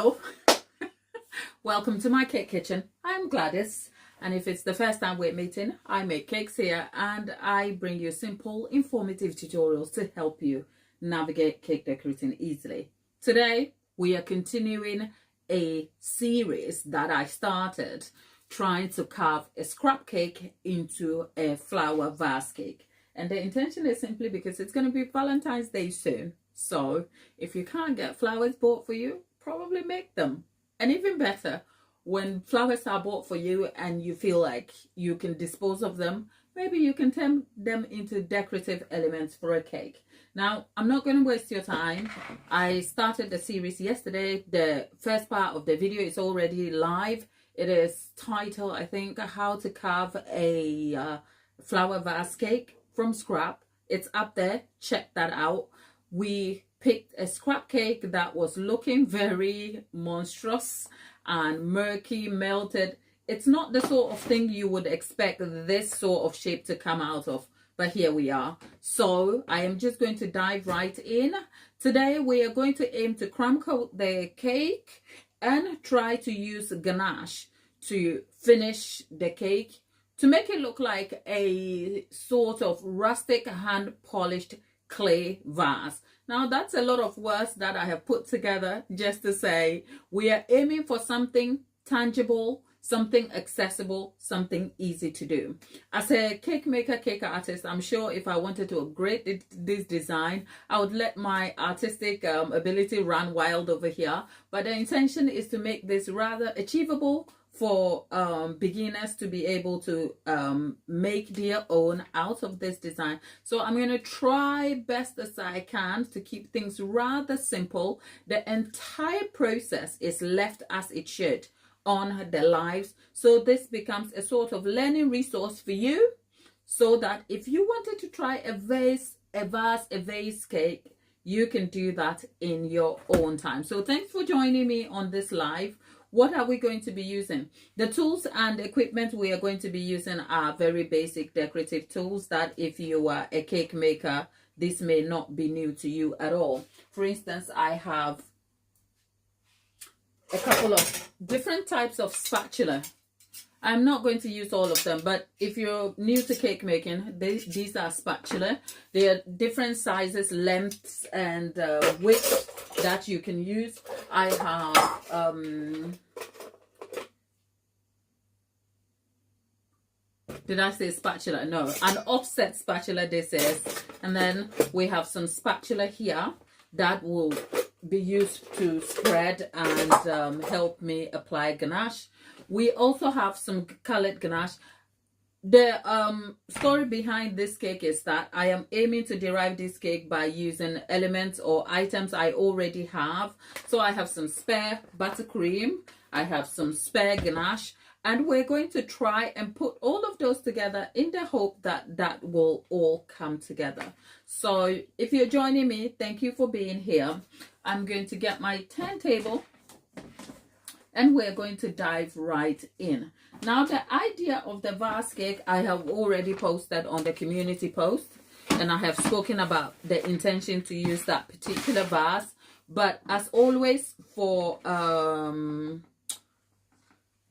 Hello, welcome to my cake kitchen. I'm Gladys, and if it's the first time we're meeting, I make cakes here and I bring you simple, informative tutorials to help you navigate cake decorating easily. Today, we are continuing a series that I started trying to carve a scrap cake into a flower vase cake. And the intention is simply because it's going to be Valentine's Day soon. So if you can't get flowers bought for you, probably make them. And even better, when flowers are bought for you and you feel like you can dispose of them, maybe you can turn them into decorative elements for a cake. Now, I'm not going to waste your time. I started the series yesterday. The first part of the video is already live. It is titled, I think, How to Carve a Flower Vase Cake from Scrap. It's up there. Check that out. We picked a scrap cake that was looking very monstrous and murky, melted. It's not the sort of thing you would expect this sort of shape to come out of, but here we are. So I am just going to dive right in. Today we are going to aim to crumb coat the cake and try to use ganache to finish the cake to make it look like a sort of rustic hand polished clay vase. Now that's a lot of words that I have put together just to say we are aiming for something tangible, something accessible, something easy to do. As a cake maker, cake artist, I'm sure if I wanted to upgrade this design, I would let my artistic ability run wild over here. But the intention is to make this rather achievable for beginners to be able to make their own out of this design. So I'm going to try best as I can to keep things rather simple. The entire process is left as it should on the lives, so this becomes a sort of learning resource for you, so that if you wanted to try a vase cake, you can do that in your own time. So thanks for joining me on this live. What are we going to be using? The tools and equipment we are going to be using are very basic decorative tools that if you are a cake maker, this may not be new to you at all. For instance, I have a couple of different types of spatula. I'm not going to use all of them, but if you're new to cake making, these are spatula. They are different sizes, lengths, and widths that you can use. I have did I say spatula? No, an offset spatula this is. And then we have some spatula here that will be used to spread and help me apply ganache. We also have some colored ganache. The story behind this cake is that I am aiming to derive this cake by using elements or items I already have. So I have some spare buttercream, I have some spare ganache, and we're going to try and put all of those together in the hope that that will all come together. So if you're joining me, thank you for being here. I'm going to get my turntable and we're going to dive right in. Now, the idea of the vase cake I have already posted on the community post, and I have spoken about the intention to use that particular vase. But as always, for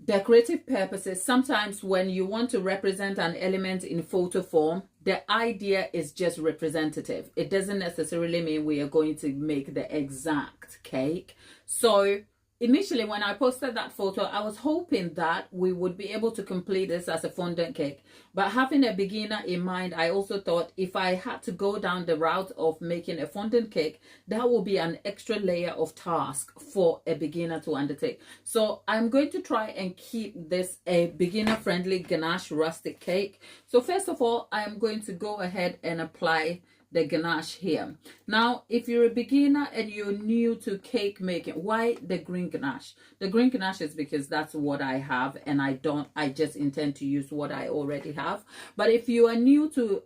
decorative purposes, sometimes when you want to represent an element in photo form, the idea is just representative. It doesn't necessarily mean we are going to make the exact cake. So initially, when I posted that photo, I was hoping that we would be able to complete this as a fondant cake. But having a beginner in mind, I also thought if I had to go down the route of making a fondant cake, that will be an extra layer of task for a beginner to undertake. So I'm going to try and keep this a beginner-friendly ganache rustic cake. So first of all, I am going to go ahead and apply the ganache here. Now, if you're a beginner and you're new to cake making, why the green ganache? The green ganache is because that's what I have, and I just intend to use what I already have. But if you are new to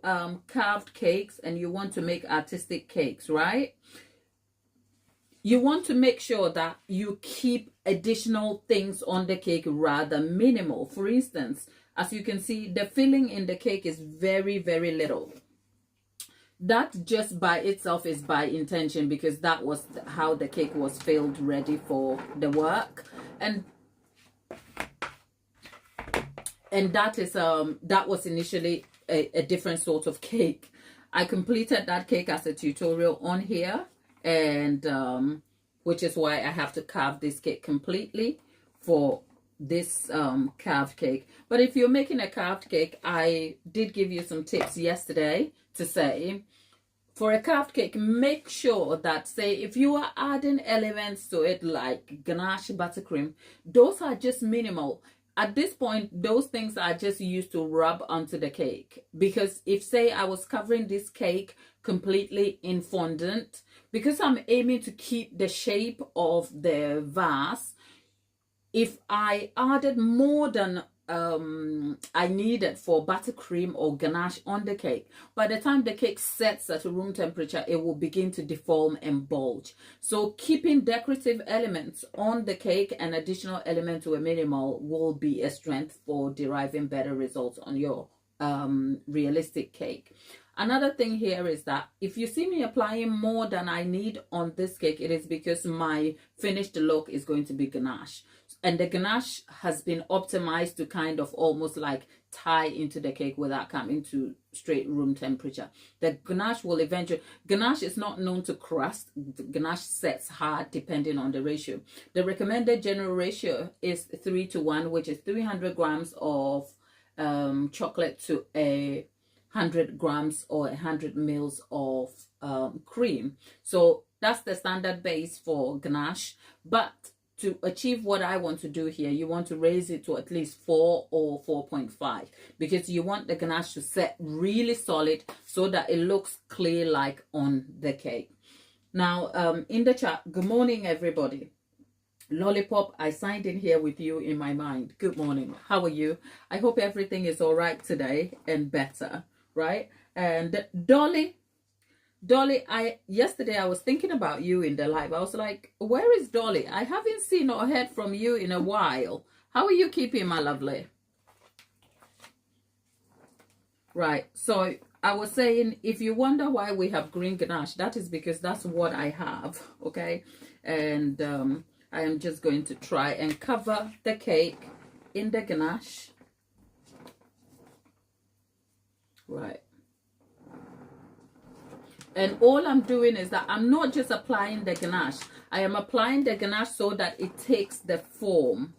carved cakes and you want to make artistic cakes, right? You want to make sure that you keep additional things on the cake rather minimal. For instance, as you can see, the filling in the cake is very, very little. that just by itself is by intention, because that was how the cake was filled ready for the work. And that is that was initially a different sort of cake. I completed that cake as a tutorial on here, and which is why I have to carve this cake completely for this carved cake. But if you're making a carved cake, I did give you some tips yesterday to say, for a carved cake, make sure that, say, if you are adding elements to it like ganache, buttercream, those are just minimal. At this point, those things are just used to rub onto the cake. Because if, say, I was covering this cake completely in fondant, because I'm aiming to keep the shape of the vase, if I added more than I needed for buttercream or ganache on the cake, by the time the cake sets at room temperature, it will begin to deform and bulge. So keeping decorative elements on the cake and additional element to a minimal will be a strength for deriving better results on your realistic cake. Another thing here is that if you see me applying more than I need on this cake, it is because my finished look is going to be ganache. And the ganache has been optimized to kind of almost like tie into the cake without coming to straight room temperature. The ganache will eventually, ganache is not known to crust. Ganache sets hard depending on the ratio. The recommended general ratio is 3:1, which is 300 grams of chocolate to 100 grams or 100 mils of cream. So that's the standard base for ganache. But to achieve what I want to do here, you want to raise it to at least 4 or 4.5, because you want the ganache to set really solid so that it looks clear like on the cake. Now, in the chat, good morning, everybody. Lollipop, I signed in here with you in my mind. Good morning. How are you? I hope everything is all right today and better, right? And Dolly, yesterday I was thinking about you in the live. I was like, where is Dolly? I haven't seen or heard from you in a while. How are you keeping, my lovely? Right. So I was saying, if you wonder why we have green ganache, that is because that's what I have. Okay. And I am just going to try and cover the cake in the ganache. Right. And all I'm doing is that I'm not just applying the ganache. I am applying the ganache so that it takes the form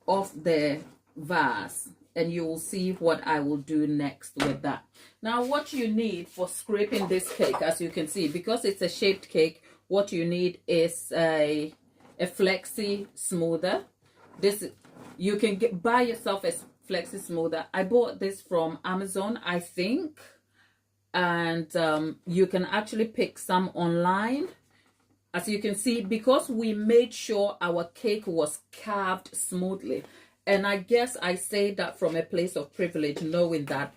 of the vase. And you will see what I will do next with that. Now, what you need for scraping this cake, as you can see, because it's a shaped cake, what you need is a flexi smoother. This, you can buy yourself a flexi smoother. I bought this from Amazon, I think. And you can actually pick some online. As you can see, because we made sure our cake was carved smoothly. And I guess I say that from a place of privilege, knowing that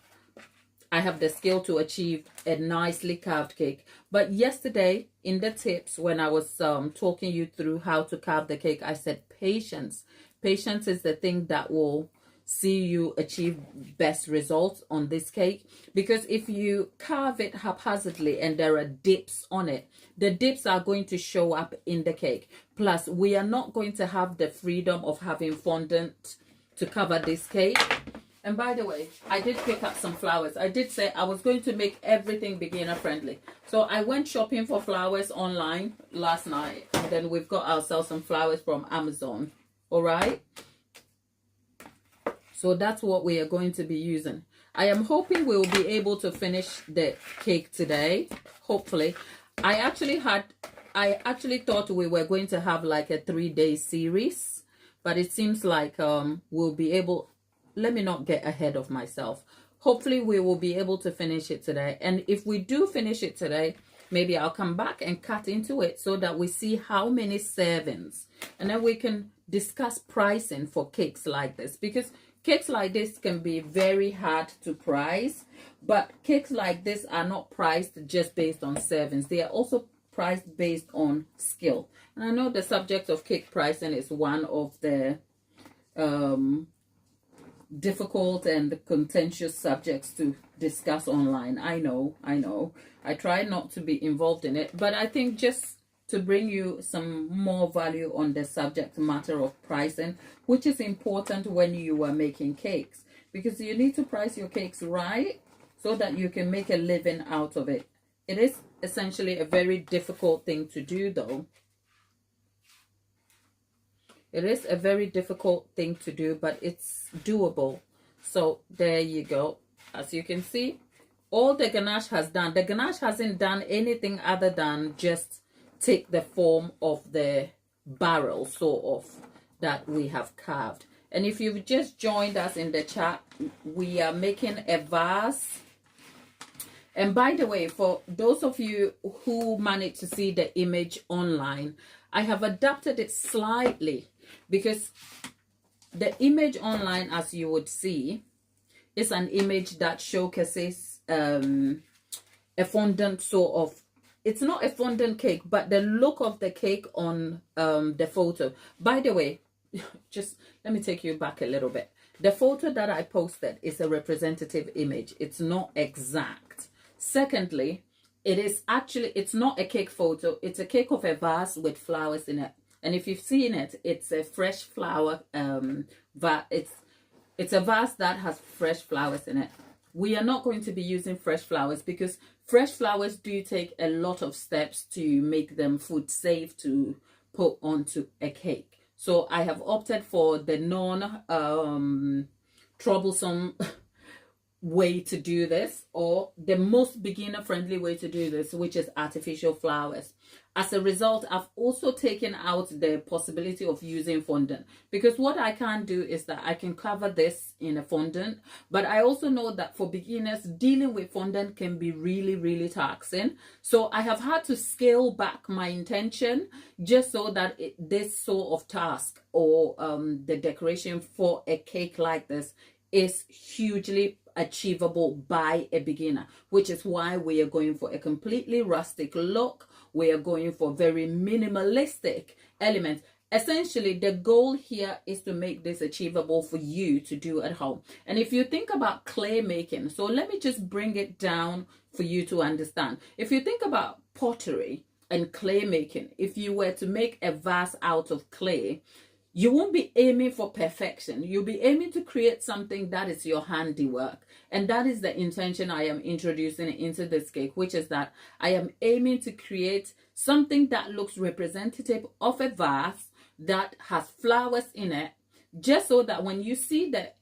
I have the skill to achieve a nicely carved cake. But yesterday in the tips, when I was talking you through how to carve the cake, I said patience. Patience is the thing that will see you achieve best results on this cake. Because if you carve it haphazardly and there are dips on it, the dips are going to show up in the cake. Plus, we are not going to have the freedom of having fondant to cover this cake. And by the way, I did pick up some flowers. I did say I was going to make everything beginner friendly. So I went shopping for flowers online last night. And then we've got ourselves some flowers from Amazon. All right. So that's what we are going to be using. I am hoping we will be able to finish the cake today. Hopefully. I actually thought we were going to have like a 3-day series. But it seems like we'll be able... Let me not get ahead of myself. Hopefully we will be able to finish it today. And if we do finish it today, maybe I'll come back and cut into it so that we see how many servings. And then we can discuss pricing for cakes like this. Because cakes like this can be very hard to price, but cakes like this are not priced just based on servings. They are also priced based on skill. And I know the subject of cake pricing is one of the difficult and contentious subjects to discuss online. I know. I try not to be involved in it, but I think just to bring you some more value on the subject matter of pricing, which is important when you are making cakes, because you need to price your cakes right so that you can make a living out of it. It is essentially a very difficult thing to do, though. It is a very difficult thing to do, but it's doable. So there you go. As you can see, all the ganache has done. The ganache hasn't done anything other than just take the form of the barrel, sort of, that we have carved. And if you've just joined us in the chat, we are making a vase. And by the way, for those of you who managed to see the image online, I have adapted it slightly, because the image online, as you would see, is an image that showcases a fondant sort of. It's not a fondant cake, but the look of the cake on the photo. By the way, just let me take you back a little bit. The photo that I posted is a representative image. It's not exact. Secondly, it's not a cake photo. It's a cake of a vase with flowers in it. And if you've seen it, it's a fresh flower. It's a vase that has fresh flowers in it. We are not going to be using fresh flowers because fresh flowers do take a lot of steps to make them food safe to put onto a cake. So I have opted for the non-troublesome way to do this, or the most beginner friendly way to do this, which is artificial flowers. As a result, I've also taken out the possibility of using fondant, because what I can do is that I can cover this in a fondant, but I also know that for beginners, dealing with fondant can be really taxing. So I have had to scale back my intention just so that this sort of task, or the decoration for a cake like this, is hugely achievable by a beginner, which is why we are going for a completely rustic look. We are going for very minimalistic elements. Essentially, the goal here is to make this achievable for you to do at home. And if you think about clay making, so let me just bring it down for you to understand. If you think about pottery and clay making, if you were to make a vase out of clay, you won't be aiming for perfection. You'll be aiming to create something that is your handiwork. And that is the intention I am introducing into this cake, which is that I am aiming to create something that looks representative of a vase that has flowers in it, just so that when you see the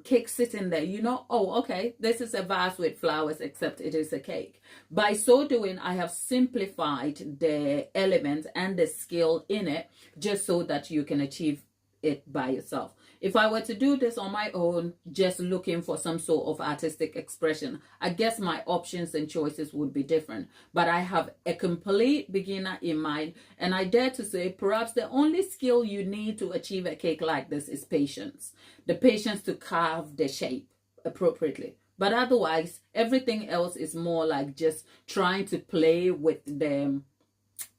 cake sitting there, you know, oh, okay, this is a vase with flowers, except it is a cake. By so doing, I have simplified the element and the skill in it, just so that you can achieve it by yourself. If I were to do this on my own, just looking for some sort of artistic expression, I guess my options and choices would be different. But I have a complete beginner in mind, and I dare to say perhaps the only skill you need to achieve a cake like this is patience. The patience to carve the shape appropriately. But otherwise, everything else is more like just trying to play with the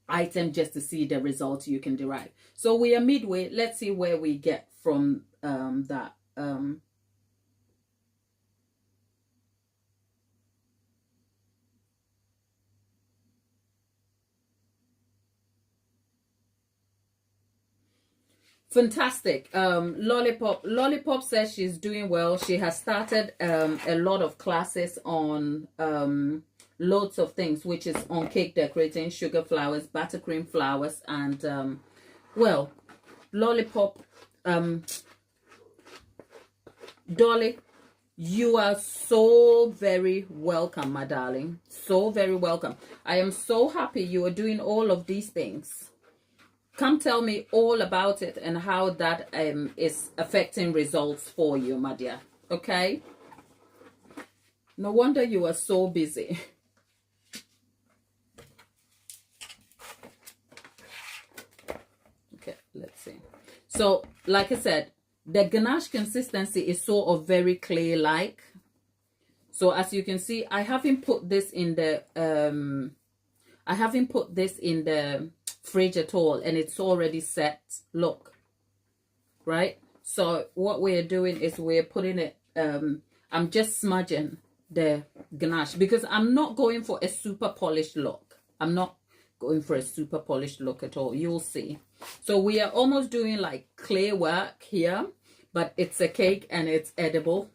item just to see the results you can derive. So we are midway. Let's see where we get from that. Fantastic. Lollipop says she's doing well. She has started a lot of classes on loads of things, which is on cake decorating, sugar flowers, buttercream flowers, and well, Lollipop, Dolly, you are so very welcome, my darling. So very welcome. I am so happy you are doing all of these things. Come tell me all about it and how that is affecting results for you, my dear. Okay? No wonder you are so busy. Okay, let's see. So, like I said, the ganache consistency is sort of very clay-like. So, as you can see, I haven't put this in the fridge at all, and it's already set. Look, right? So what we're doing is we're putting it, I'm just smudging the ganache because I'm not going for a super polished look. I'm not going for a super polished look at all. You'll see. So we are almost doing like clay work here, but it's a cake and it's edible.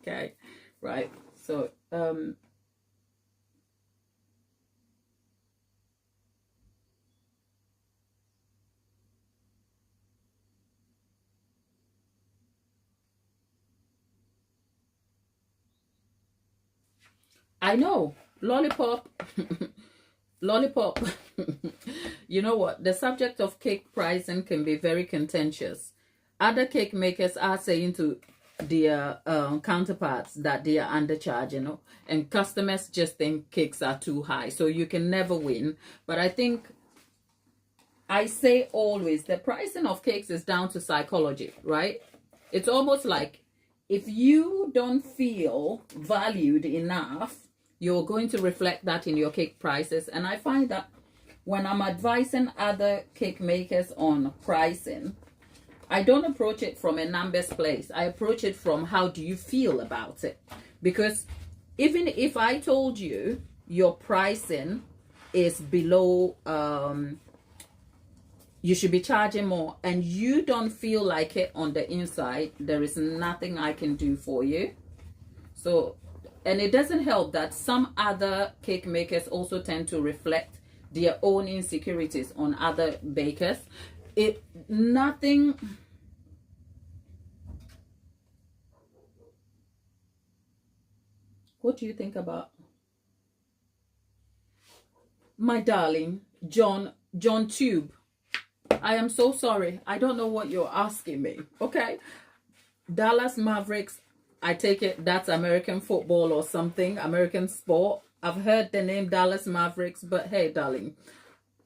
Okay, right. So I know, lollipop. Lollipop. You know what? The subject of cake pricing can be very contentious. Other cake makers are saying to their counterparts that they are undercharging, you know, and customers just think cakes are too high. So you can never win. But I think I say always the pricing of cakes is down to psychology, right? It's almost like if you don't feel valued enough, you're going to reflect that in your cake prices. And I find that when I'm advising other cake makers on pricing, I don't approach it from a numbers place. I approach it from how do you feel about it? Because even if I told you your pricing is below, you should be charging more, and you don't feel like it on the inside, there is nothing I can do for you. So, and it doesn't help that some other cake makers also tend to reflect their own insecurities on other bakers. Nothing. What do you think about my darling John Tube? I am so sorry. I don't know what you're asking me. Okay. Dallas Mavericks, I take it that's American football or something, American sport. I've heard the name Dallas Mavericks, but hey, darling,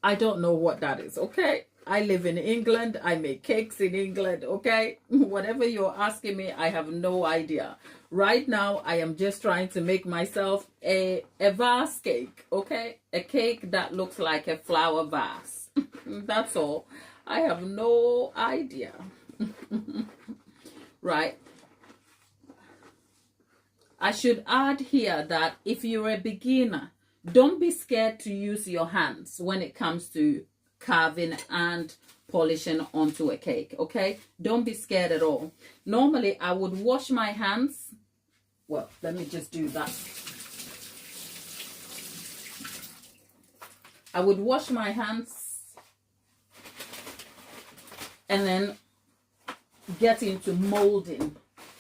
I don't know what that is, okay? I live in England. I make cakes in England, okay? Whatever you're asking me, I have no idea. Right now, I am just trying to make myself a vase cake, okay? A cake that looks like a flower vase. That's all. I have no idea. Right. I should add here that if you're a beginner, don't be scared to use your hands when it comes to carving and polishing onto a cake, okay? Don't be scared at all. Normally, I would wash my hands. Well, let me just do that. I would wash my hands and then get into molding,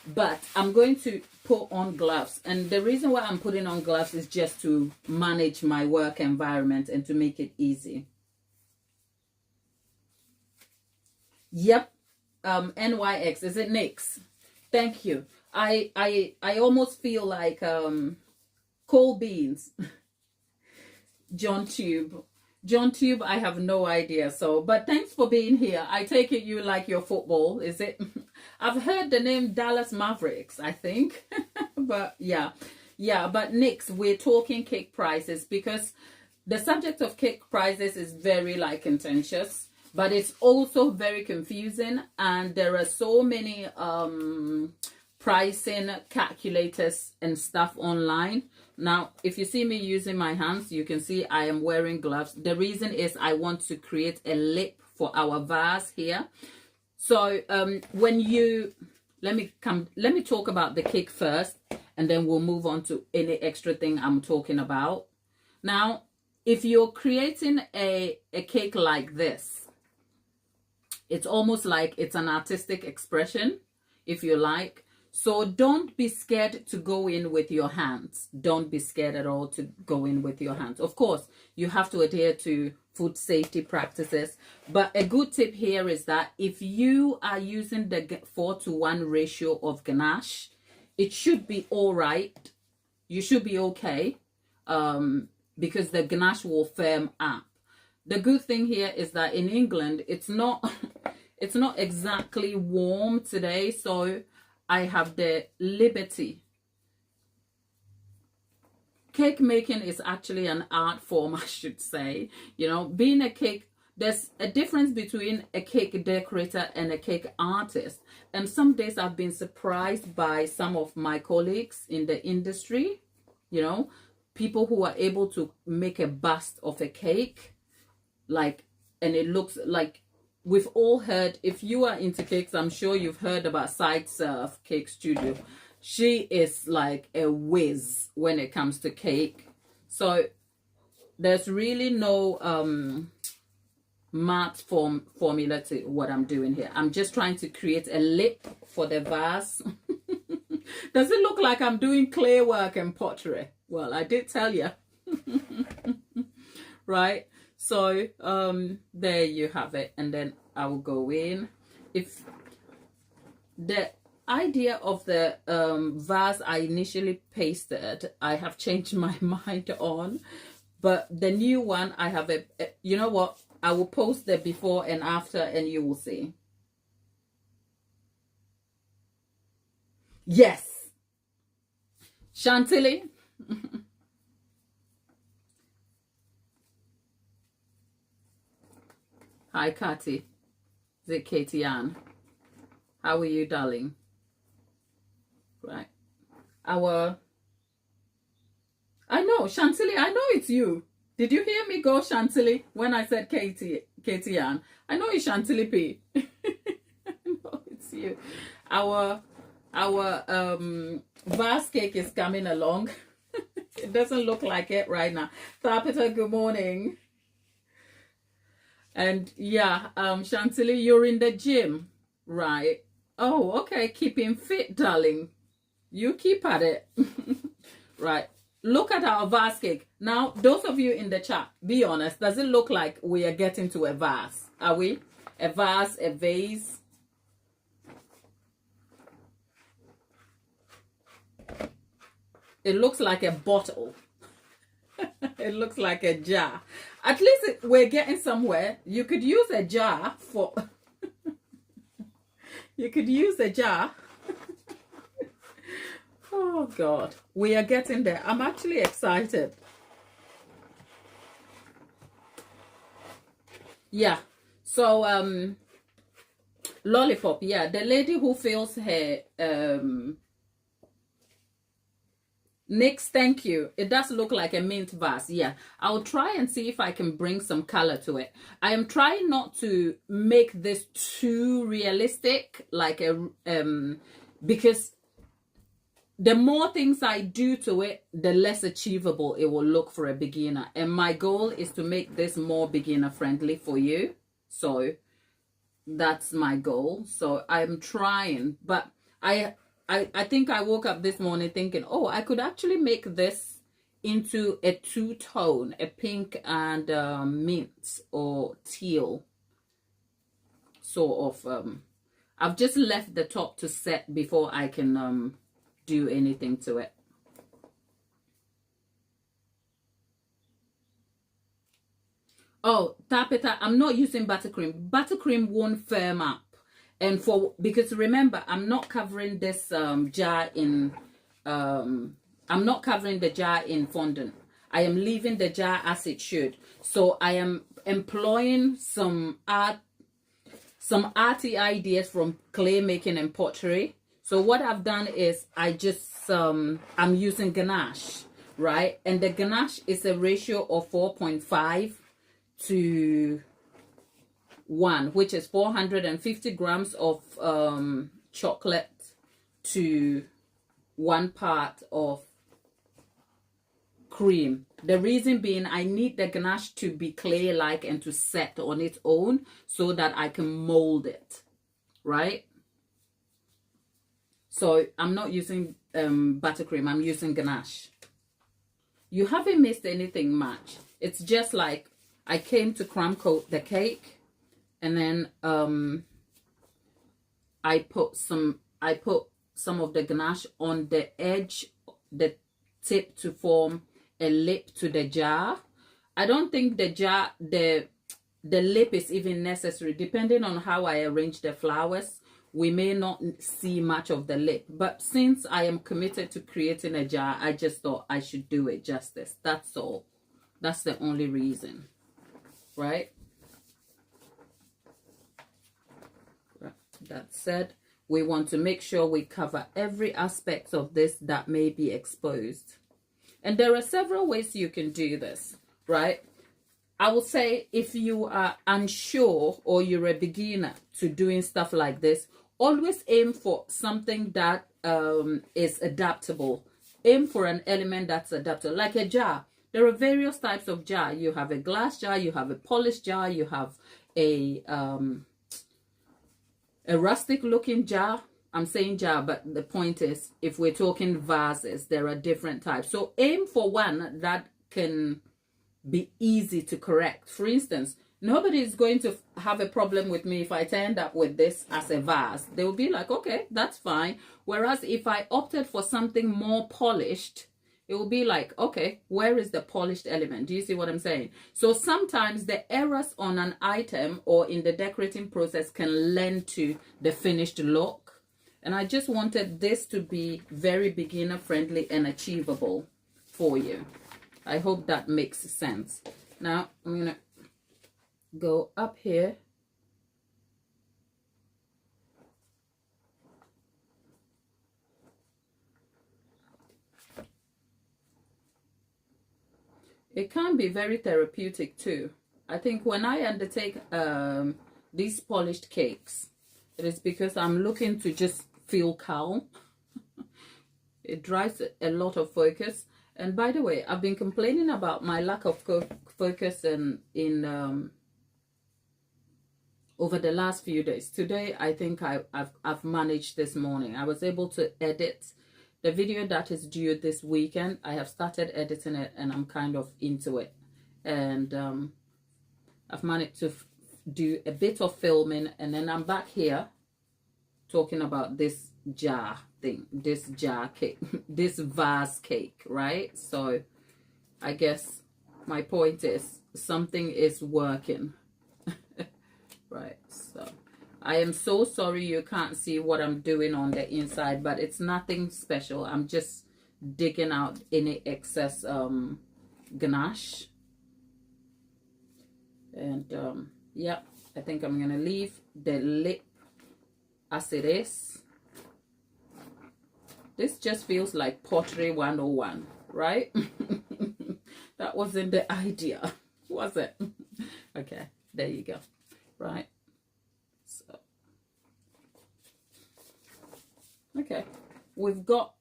but I'm going to put on gloves, and the reason why I'm putting on gloves is just to manage my work environment and to make it easy. Yep. NYX, is it NYX? Thank you. I almost feel like cold beans. John Tube, I have no idea. So, but thanks for being here. I take it you like your football, is it? I've heard the name Dallas Mavericks, I think. But yeah, but NYX, we're talking cake prices because the subject of cake prices is very like contentious, but it's also very confusing, and there are so many pricing calculators and stuff online. Now, if you see me using my hands, you can see I am wearing gloves. The reason is I want to create a lip for our vase here. So when you, let me talk about the cake first, and then we'll move on to any extra thing I'm talking about. Now, if you're creating a cake like this, it's almost like it's an artistic expression, if you like. So don't be scared to go in with your hands. Don't be scared at all to go in with your hands. Of course, you have to adhere to food safety practices. But a good tip here is that if you are using the 4:1 ratio of ganache, it should be all right. You should be okay because the ganache will firm up. The good thing here is that in England, it's not exactly warm today. So I have the liberty. Cake making is actually an art form, I should say. You know, being a cake there's a difference between a cake decorator and a cake artist. And some days I've been surprised by some of my colleagues in the industry, you know, people who are able to make a bust of a cake, like, and it looks like, we've all heard, if you are into cakes, I'm sure you've heard about Side Surf Cake Studio. She is like a whiz when it comes to cake. So there's really no math formula to what I'm doing here. I'm just trying to create a lip for the vase. Does it look like I'm doing clay work and pottery? Well, I did tell you. Right? So there you have it. And then I will go in. If the idea of the vase I initially pasted, I have changed my mind on. But the new one, I have a you know what? I will post the before and after and you will see. Yes. Chantilly. Hi, Katy. Is it Katie Ann? How are you, darling? Right. I know, Chantilly, I know it's you. Did you hear me go Chantilly when I said Katie Ann? I know it's Chantilly P. I know it's you. Our vase cake is coming along. It doesn't look like it right now. Tapita, good morning. And yeah, Chantilly, you're in the gym, right? Oh, okay. Keeping fit, darling. You keep at it. Right. Look at our vase cake. Now, those of you in the chat, be honest. Does it look like we are getting to a vase? Are we? A vase, a vase? It looks like a bottle. It looks like a jar. At least we're getting somewhere. You could use a jar for... You could use a jar. Oh, God. We are getting there. I'm actually excited. Yeah. So, Lollipop. Yeah. The lady who fills her... Nyx, thank you. It does look like a mint vase. Yeah, I'll try and see if I can bring some color to it. I am trying not to make this too realistic, like a because the more things I do to it, the less achievable it will look for a beginner. And my goal is to make this more beginner friendly for you. So that's my goal. So I'm trying, but I think I woke up this morning thinking, oh, I could actually make this into a two-tone, a pink and mint or teal sort of. I've just left the top to set before I can do anything to it. Oh, Tapita, I'm not using buttercream. Buttercream won't firm up. And because remember, I'm not covering this jar in I'm not covering the jar in fondant. I am leaving the jar as it should. So I am employing some arty ideas from clay making and pottery. So what I've done is I just I'm using Ganache, right? And the Ganache is a ratio of 4.5 to 1, which is 450 grams of chocolate to 1 part of cream. The reason being, I need the ganache to be clay-like and to set on its own so that I can mold it, right? So I'm not using buttercream, I'm using ganache. You haven't missed anything much. It's just like I came to crumb coat the cake. And then I put some of the ganache on the edge, the tip, to form a lip to the jar. I don't think the lip is even necessary. Depending on how I arrange the flowers, we may not see much of the lip. But since I am committed to creating a jar, I just thought I should do it justice. That's all. That's the only reason, right? That said, we want to make sure we cover every aspect of this that may be exposed. And there are several ways you can do this, right? I would say if you are unsure or you're a beginner to doing stuff like this, always aim for something that is adaptable. Aim for an element that's adaptable, like a jar. There are various types of jar. You have a glass jar, you have a polished jar, you have a rustic looking jar. I'm saying jar, but the point is, if we're talking vases, there are different types. So aim for one that can be easy to correct. For instance, nobody is going to have a problem with me if I turned up with this as a vase. They will be like, okay, that's fine. Whereas if I opted for something more polished, it will be like, okay, where is the polished element? Do you see what I'm saying? So sometimes the errors on an item or in the decorating process can lend to the finished look. And I just wanted this to be very beginner friendly and achievable for you. I hope that makes sense. Now I'm gonna go up here. It can be very therapeutic too. I think when I undertake these polished cakes, it is because I'm looking to just feel calm. It drives a lot of focus. And by the way, I've been complaining about my lack of focus in over the last few days. Today, I think I've managed this morning. I was able to edit the video that is due this weekend. I have started editing it and I'm kind of into it. And I've managed to do a bit of filming, and then I'm back here talking about this jar thing, this jar cake, this vase cake, right? So I guess my point is something is working. Right, so I am so sorry you can't see what I'm doing on the inside, but it's nothing special. I'm just digging out any excess ganache. And yeah, I think I'm gonna leave the lip as it is. This just feels like pottery 101, right? That wasn't the idea, was it? Okay, there you go. Right, so okay, we've got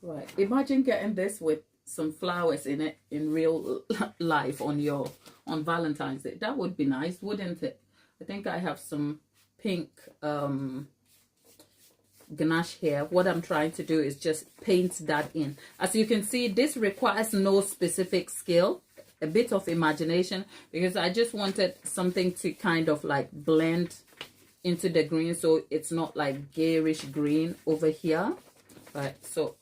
right. Imagine getting this with some flowers in it in real life on Valentine's Day. That would be nice, wouldn't it? I think I have some pink ganache here. What I'm trying to do is just paint that in. As you can see, this requires no specific skill, a bit of imagination, because I just wanted something to kind of like blend into the green, so it's not like garish green over here. Right, so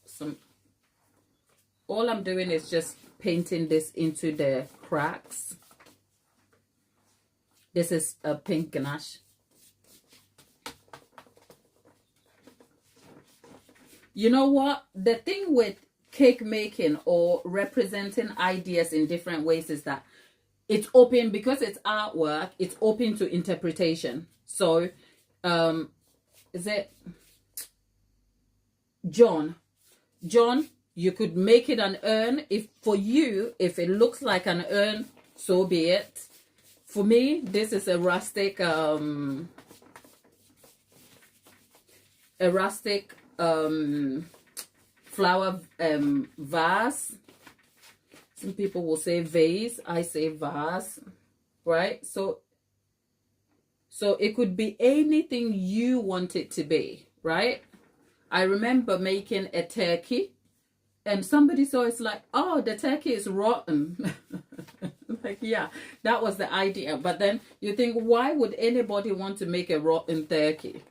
all I'm doing is just painting this into the cracks. This is a pink ganache. You know what? The thing with cake making or representing ideas in different ways is that it's open, because it's artwork, it's open to interpretation. So, is it John, you could make it an urn. If for you, if it looks like an urn, so be it. For me, this is a rustic flower vase. Some people will say vase, I say vase, right? So it could be anything you want it to be, right? I remember making a turkey and somebody saw it's like, oh, the turkey is rotten. Like, yeah, that was the idea. But then you think, why would anybody want to make a rotten turkey?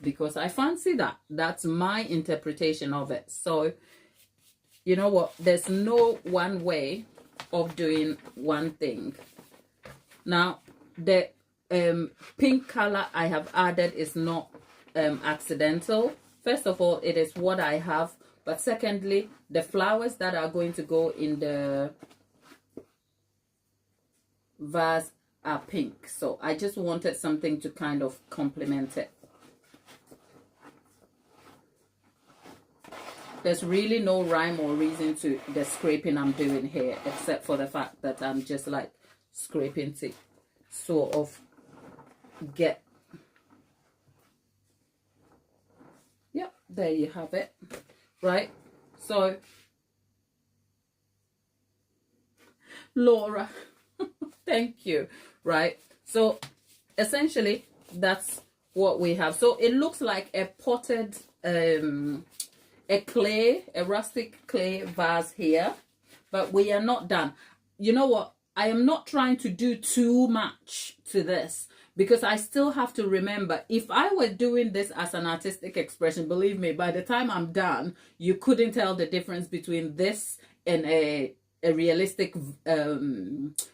Because I fancy that. That's my interpretation of it. So, you know what? There's no one way of doing one thing. Now, the pink color I have added is not accidental. First of all, it is what I have. But secondly, the flowers that are going to go in the vase are pink, so I just wanted something to kind of complement it. There's really no rhyme or reason to the scraping I'm doing here, except for the fact that I'm just like scraping to sort of get, yep, there you have it, right? So Laura, thank you, right? So essentially that's what we have. So it looks like a potted a rustic clay vase here, but we are not done. You know what, I am not trying to do too much to this, because I still have to remember, if I were doing this as an artistic expression, believe me, by the time I'm done, you couldn't tell the difference between this and a realistic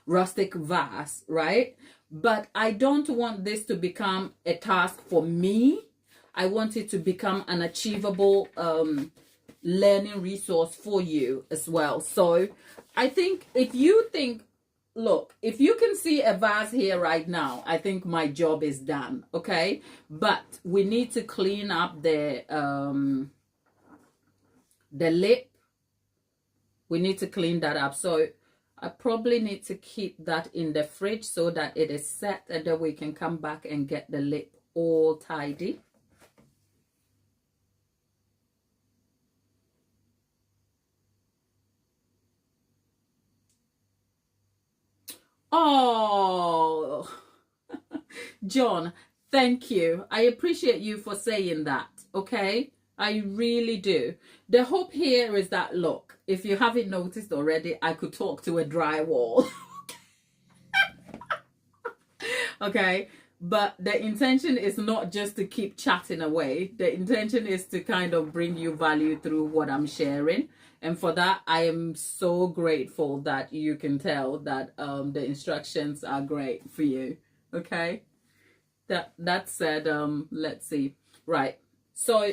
rustic vase, right? But I don't want this to become a task for me. I want it to become an achievable learning resource for you as well. So I think if you think, look, if you can see a vase here right now, I think my job is done, okay? But we need to clean up the lip. We need to clean that up. So I probably need to keep that in the fridge so that it is set, and then we can come back and get the lip all tidy. Oh, John, thank you. I appreciate you for saying that, okay? I really do. The hope here is that, look, if you haven't noticed already, I could talk to a dry wall. Okay? But the intention is not just to keep chatting away. The intention is to kind of bring you value through what I'm sharing. And for that, I am so grateful that you can tell that the instructions are great for you. Okay? That said, let's see. Right. So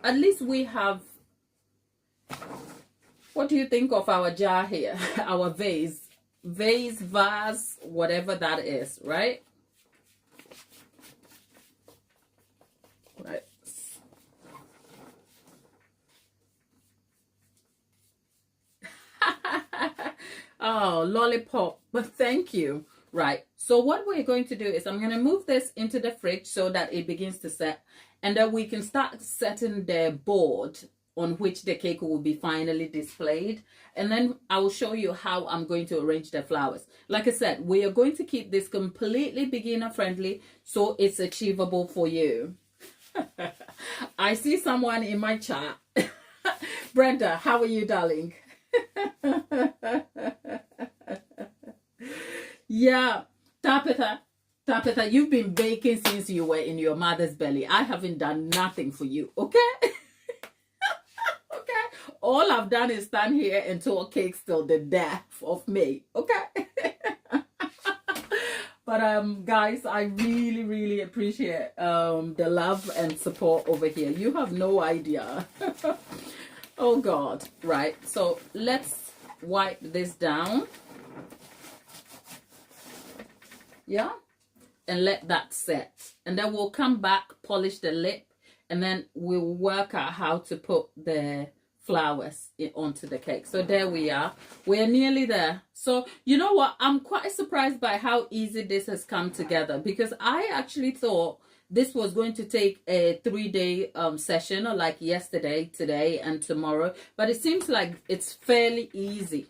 at least we have, what do you think of our jar here? Our vase, whatever that is, right? Right. Oh, lollipop, but thank you. Right, so what we're going to do is I'm going to move this into the fridge so that it begins to set, and then we can start setting the board on which the cake will be finally displayed, and then I will show you how I'm going to arrange the flowers. Like I said, we are going to keep this completely beginner friendly so it's achievable for you. I see someone in my chat. Brenda, how are you, darling? Yeah, Tapitha, you've been baking since you were in your mother's belly. I haven't done nothing for you, okay? Okay, all I've done is stand here and talk cakes till the death of me, okay? But guys, I really appreciate the love and support over here. You have no idea. Oh God. Right, so let's wipe this down, yeah, and let that set, and then we'll come back, polish the lip, and then we'll work out how to put the flowers onto the cake. So there we are, we're nearly there. So you know what, I'm quite surprised by how easy this has come together, because I actually thought this was going to take a 3-day session, or like yesterday, today, and tomorrow, but it seems like it's fairly easy.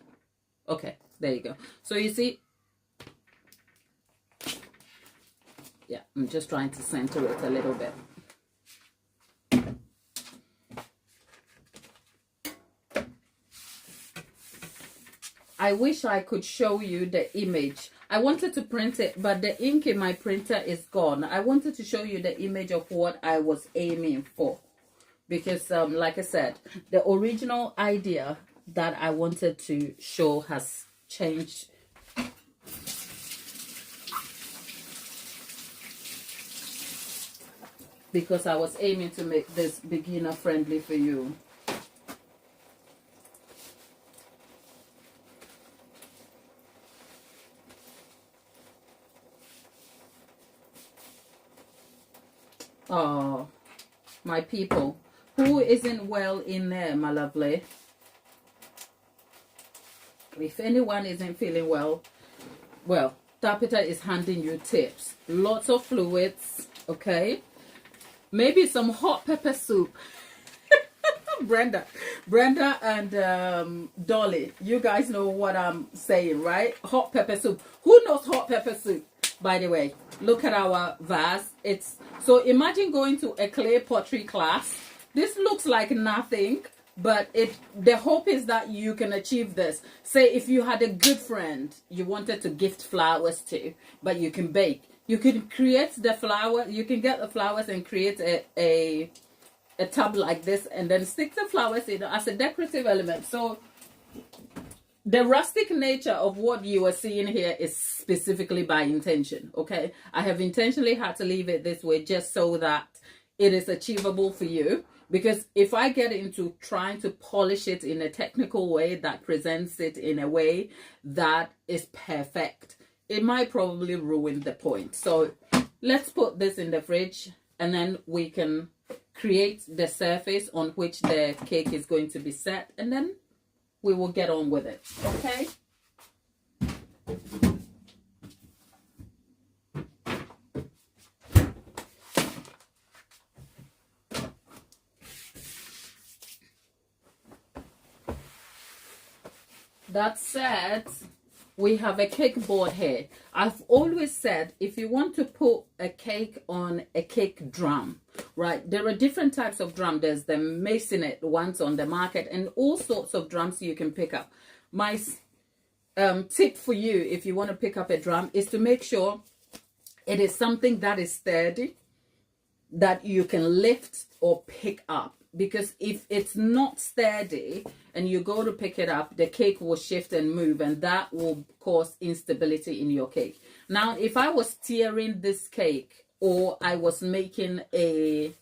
Okay, there you go. So you see, yeah, I'm just trying to center it a little bit. I wish I could show you the image. I wanted to print it, but the ink in my printer is gone. I wanted to show you the image of what I was aiming for, because like I said, the original idea that I wanted to show has changed. Because I was aiming to make this beginner friendly for you. my people. Who isn't well in there, my lovely? If anyone isn't feeling well, Tapita is handing you tips. Lots of fluids, okay? Maybe some hot pepper soup. Brenda and Dolly, you guys know what I'm saying, right? Hot pepper soup. Who knows hot pepper soup? By the way, look at our vase. It's so, imagine going to a clay pottery class. This looks like nothing, but the hope is that you can achieve this. Say if you had a good friend you wanted to gift flowers to, but you can bake. You can create the flower. You can get the flowers and create a tub like this, and then stick the flowers in as a decorative element. So the rustic nature of what you are seeing here is specifically by intention, okay? I have intentionally had to leave it this way just so that it is achievable for you, because if I get into trying to polish it in a technical way that presents it in a way that is perfect, it might probably ruin the point. So let's put this in the fridge, and then we can create the surface on which the cake is going to be set, and then we will get on with it, okay? That said, we have a cake board here. I've always said, if you want to put a cake on a cake drum, right, there are different types of drum. There's the masonite ones on the market and all sorts of drums you can pick up. My tip for you, if you want to pick up a drum, is to make sure it is something that is sturdy, that you can lift or pick up. Because if it's not sturdy and you go to pick it up, the cake will shift and move, and that will cause instability in your cake. Now, if I was tearing this cake, or I was making this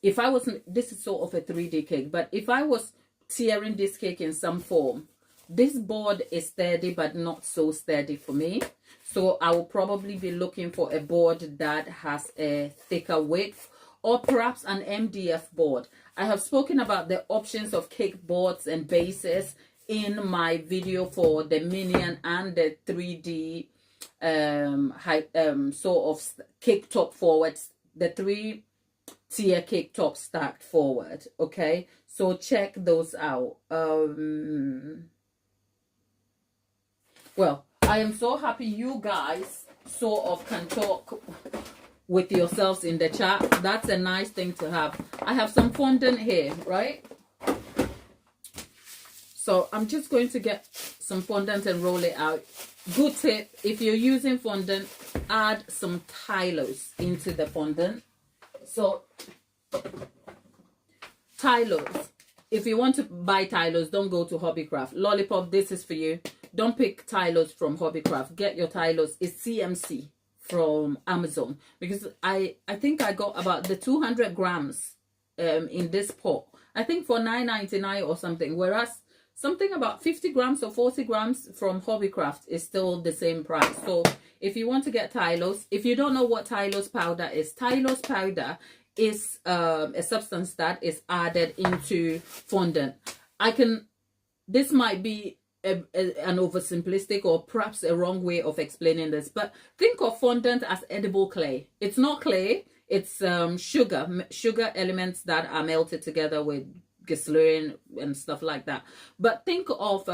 is sort of a 3D cake, but if I was tearing this cake in some form, this board is sturdy but not so sturdy for me. So I will probably be looking for a board that has a thicker width, or perhaps an MDF board. I have spoken about the options of cake boards and bases in my video for the minion and the 3D sort of cake top forwards, the 3-tier cake top stacked forward, okay? So check those out. Well, I am so happy you guys sort of can talk with yourselves in the chat. That's a nice thing to have. I have some fondant here, right? So I'm just going to get some fondant and roll it out. Good tip, if you're using fondant, add some Tylose into the fondant. So Tylose, if you want to buy Tylose, don't go to Hobbycraft. Lollipop, this is for you. Don't pick Tylose from Hobbycraft. Get your Tylose. It's CMC from Amazon, because I think I got about the 200 grams in this pot, I think for $9.99 or something, whereas something about 50 grams or 40 grams from Hobbycraft is still the same price. So if you want to get Tylose, if you don't know what Tylose powder is a substance that is added into fondant. This might be an oversimplistic or perhaps a wrong way of explaining this, but think of fondant as edible clay. It's not clay, it's sugar elements that are melted together with glycerin and stuff like that. But think of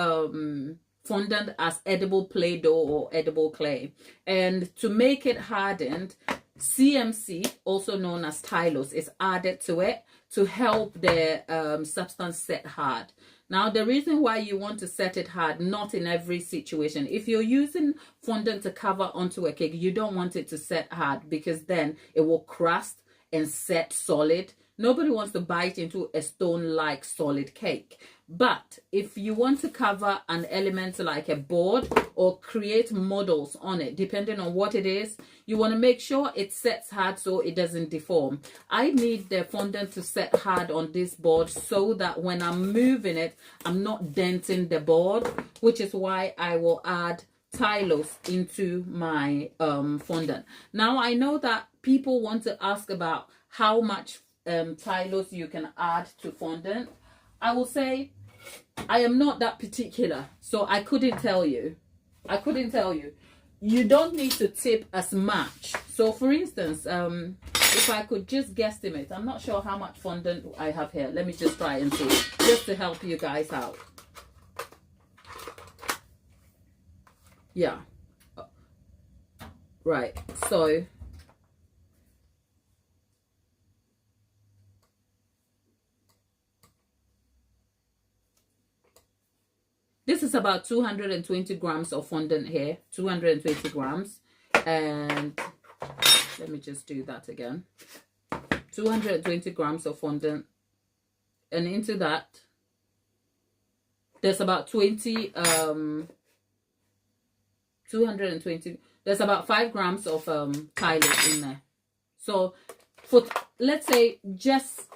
fondant as edible Play-Doh or edible clay, and to make it hardened, CMC, also known as Tylose, is added to it to help the substance set hard. Now, the reason why you want to set it hard, not in every situation. If you're using fondant to cover onto a cake, you don't want it to set hard, because then it will crust and set solid. Nobody wants to bite into a stone-like solid cake. But if you want to cover an element like a board or create models on it, depending on what it is, you want to make sure it sets hard so it doesn't deform. I need the fondant to set hard on this board so that when I'm moving it, I'm not denting the board, which is why I will add Tylose into my fondant. Now, I know that people want to ask about how much tylose you can add to fondant. I will say I am not that particular, so I couldn't tell you. You don't need to tip as much. So for instance, if I could just guesstimate, I'm not sure how much fondant I have here. Let me just try and see, just to help you guys out. Yeah. Right. So this is about 220 grams of fondant here, 220 grams. And let me just do that again. 220 grams of fondant. And into that, there's about 220, there's about 5 grams of tylose in there. So for, let's say, just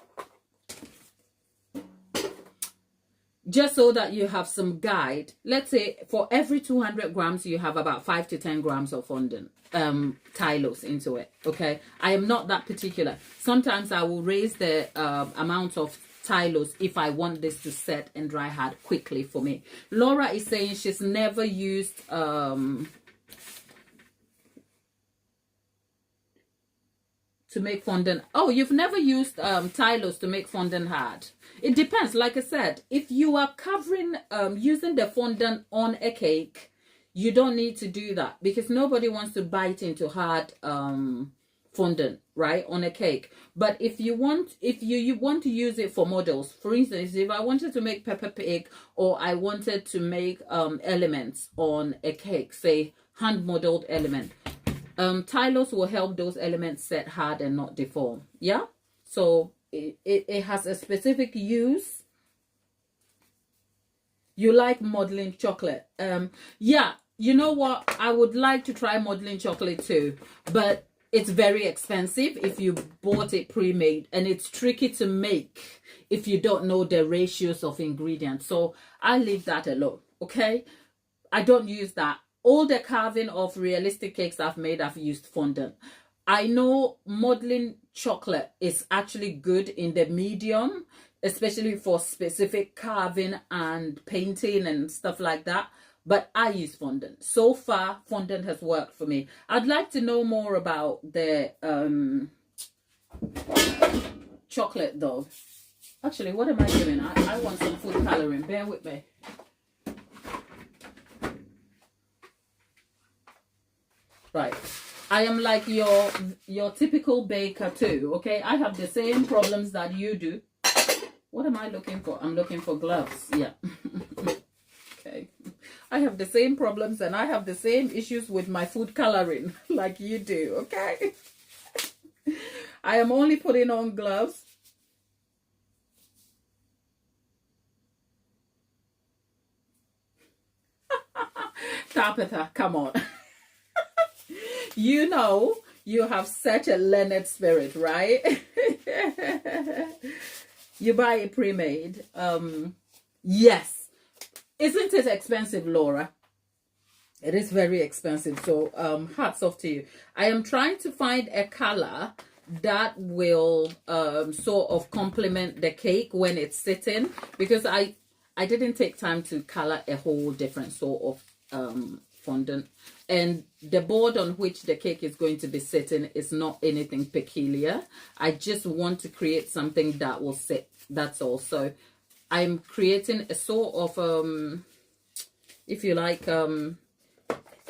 so that you have some guide, let's say for every 200 grams you have about 5 to 10 grams of fondant, tylose into it. Okay, I am not that particular. Sometimes I will raise the amount of tylose if I want this to set and dry hard quickly for me. Laura is saying she's never used to make fondant. Oh, you've never used tylose to make fondant hard? It depends. Like I said, if you are covering using the fondant on a cake, you don't need to do that, because nobody wants to bite into hard fondant, right, on a cake. But if you want to use it for models, for instance, if I wanted to make Peppa Pig, or I wanted to make elements on a cake, say hand modeled element, tylose will help those elements set hard and not deform. Yeah, so it has a specific use. You like modeling chocolate? Yeah, you know what, I would like to try modeling chocolate too, but it's very expensive if you bought it pre-made, and it's tricky to make if you don't know the ratios of ingredients. So I leave that alone. Okay, I don't use that. All the carving of realistic cakes I've made, I've used fondant. I know modeling chocolate is actually good in the medium, especially for specific carving and painting and stuff like that. But I use fondant. So far, fondant has worked for me. I'd like to know more about the chocolate though. Actually, what am I doing? I want some food coloring. Bear with me. Right. I am like your typical baker too, okay? I have the same problems that you do. What am I looking for? I'm looking for gloves. Yeah. Okay. I have the same problems, and I have the same issues with my food coloring like you do, okay? I am only putting on gloves. Tabitha, come on. You know, you have such a learned spirit, right? You buy it pre-made. Yes. Isn't it expensive, Laura? It is very expensive. So hats off to you. I am trying to find a color that will sort of complement the cake when it's sitting, because I didn't take time to color a whole different sort of fondant, and the board on which the cake is going to be sitting is not anything peculiar. I just want to create something that will sit, that's all. So I'm creating a sort of if you like a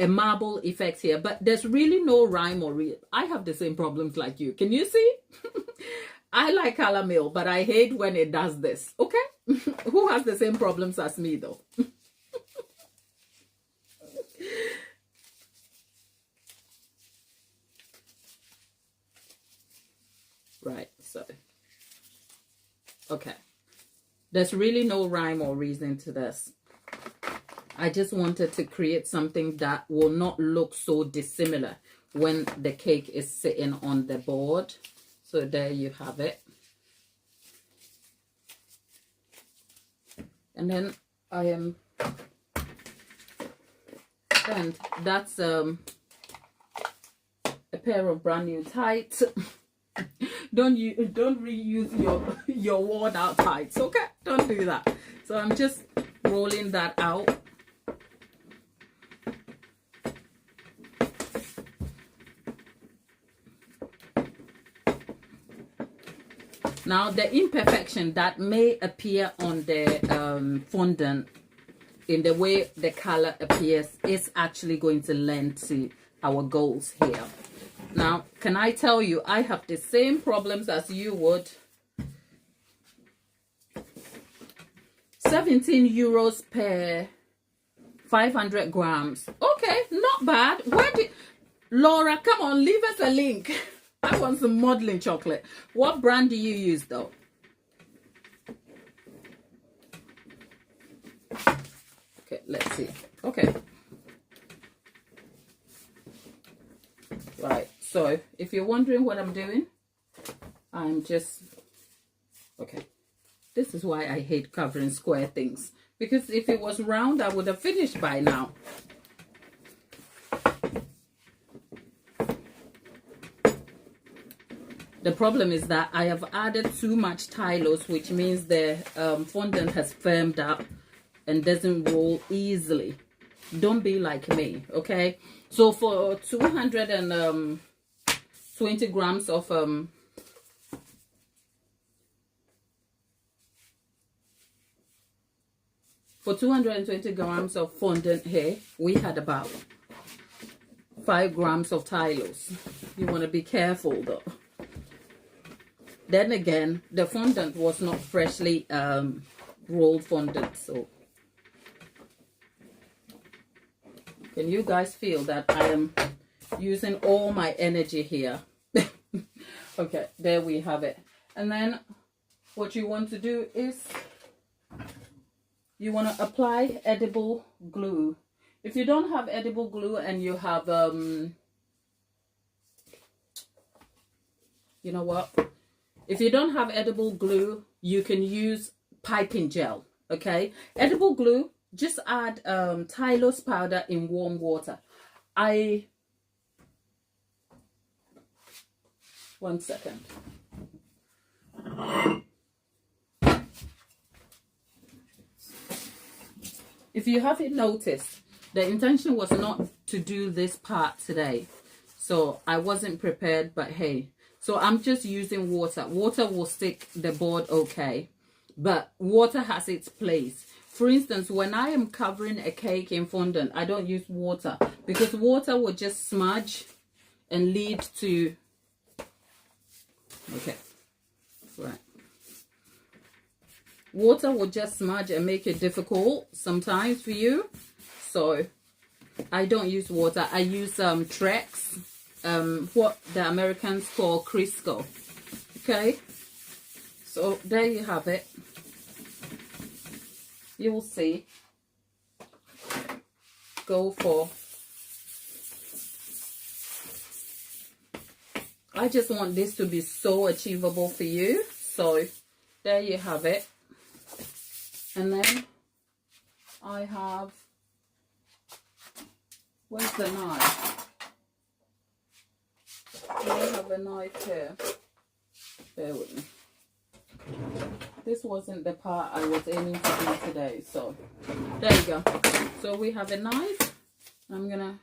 marble effect here, but there's really no rhyme or reason. I have the same problems like you. Can you see? I like color mill, but I hate when it does this. Okay. Who has the same problems as me though? Right, so okay, there's really no rhyme or reason to this. I just wanted to create something that will not look so dissimilar when the cake is sitting on the board. So there you have it. And then I am, and that's a pair of brand new tights. don't reuse your worn out tights, okay? Don't do that. So I'm just rolling that out. Now the imperfection that may appear on the fondant in the way the color appears is actually going to lend to our goals here. Now, can I tell you, I have the same problems as you would. 17 euros per 500 grams. Okay, not bad. Where did Laura, come on, leave us a link. I want some modeling chocolate. What brand do you use though? Okay, let's see. Okay. Right, so if you're wondering what I'm doing, I'm just, okay. This is why I hate covering square things. Because if it was round, I would have finished by now. The problem is that I have added too much tylose, which means the fondant has firmed up and doesn't roll easily. Don't be like me, okay? So for 220 grams of for 220 grams of fondant here, we had about 5 grams of tylose. You want to be careful though. Then again, the fondant was not freshly rolled fondant, so can you guys feel that I am using all my energy here? Okay, there we have it. And then what you want to do is you want to apply edible glue. If you don't have edible glue and you have you know what, if you don't have edible glue, you can use piping gel. Okay, edible glue, just add tylose powder in warm water. One second. If you haven't noticed, the intention was not to do this part today, so I wasn't prepared, but hey, so I'm just using water. Water will stick the board okay, but water has its place. For instance, when I am covering a cake in fondant, I don't use water because water will just smudge and lead to, okay, right. Water will just smudge and make it difficult sometimes for you. So I don't use water. I use Trex, what the Americans call Crisco. Okay, so there you have it. You will see. Go for, I just want this to be so achievable for you. So there you have it. And then I have, where's the knife? I have a knife here. Bear with me. This wasn't the part I was aiming to do today, so there you go. So we have a knife. I'm gonna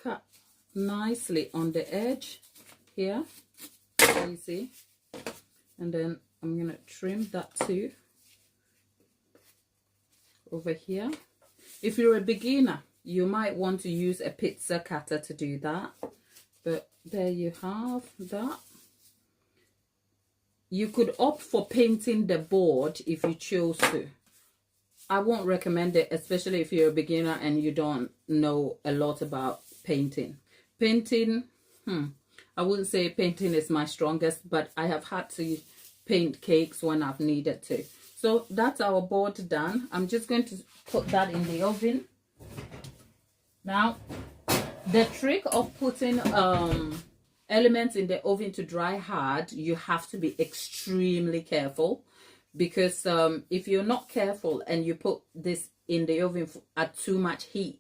cut nicely on the edge here, you see, and then I'm gonna trim that too over here. If you're a beginner, you might want to use a pizza cutter to do that, but there you have that. You could opt for painting the board if you chose to. I won't recommend it, especially if you're a beginner and you don't know a lot about painting. Painting, I wouldn't say painting is my strongest, but I have had to paint cakes when I've needed to. So that's our board done. I'm just going to put that in the oven. Now, the trick of putting elements in the oven to dry hard, you have to be extremely careful, because if you're not careful and you put this in the oven at too much heat,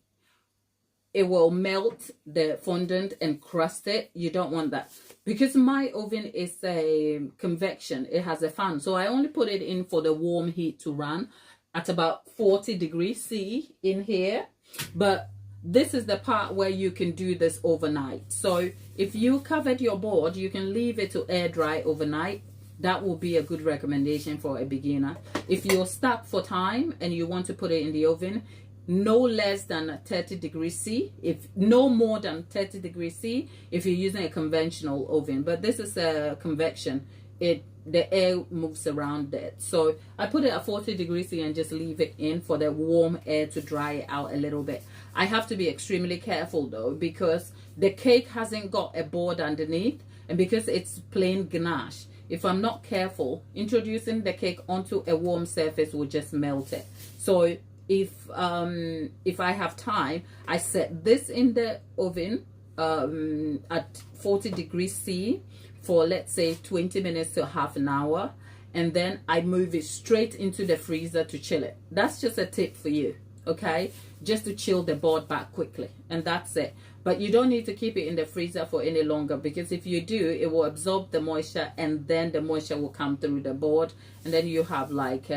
it will melt the fondant and crust it. You don't want that. Because my oven is a convection, it has a fan. So I only put it in for the warm heat to run at about 40 degrees C in here. But this is the part where you can do this overnight. So if you covered your board, you can leave it to air dry overnight. That will be a good recommendation for a beginner. If you're stuck for time and you want to put it in the oven, no less than 30 degrees C, if no more than 30 degrees C if you're using a conventional oven. But this is a convection, the air moves around it. So I put it at 40 degrees C and just leave it in for the warm air to dry it out a little bit. I have to be extremely careful though, because the cake hasn't got a board underneath, and because it's plain ganache, if I'm not careful, introducing the cake onto a warm surface will just melt it. So if I have time, I set this in the oven at 40 degrees C for, let's say, 20 minutes to half an hour, and then I move it straight into the freezer to chill it. That's just a tip for you, okay? Just to chill the board back quickly, and that's it. But you don't need to keep it in the freezer for any longer, because if you do, it will absorb the moisture, and then the moisture will come through the board, and then you have like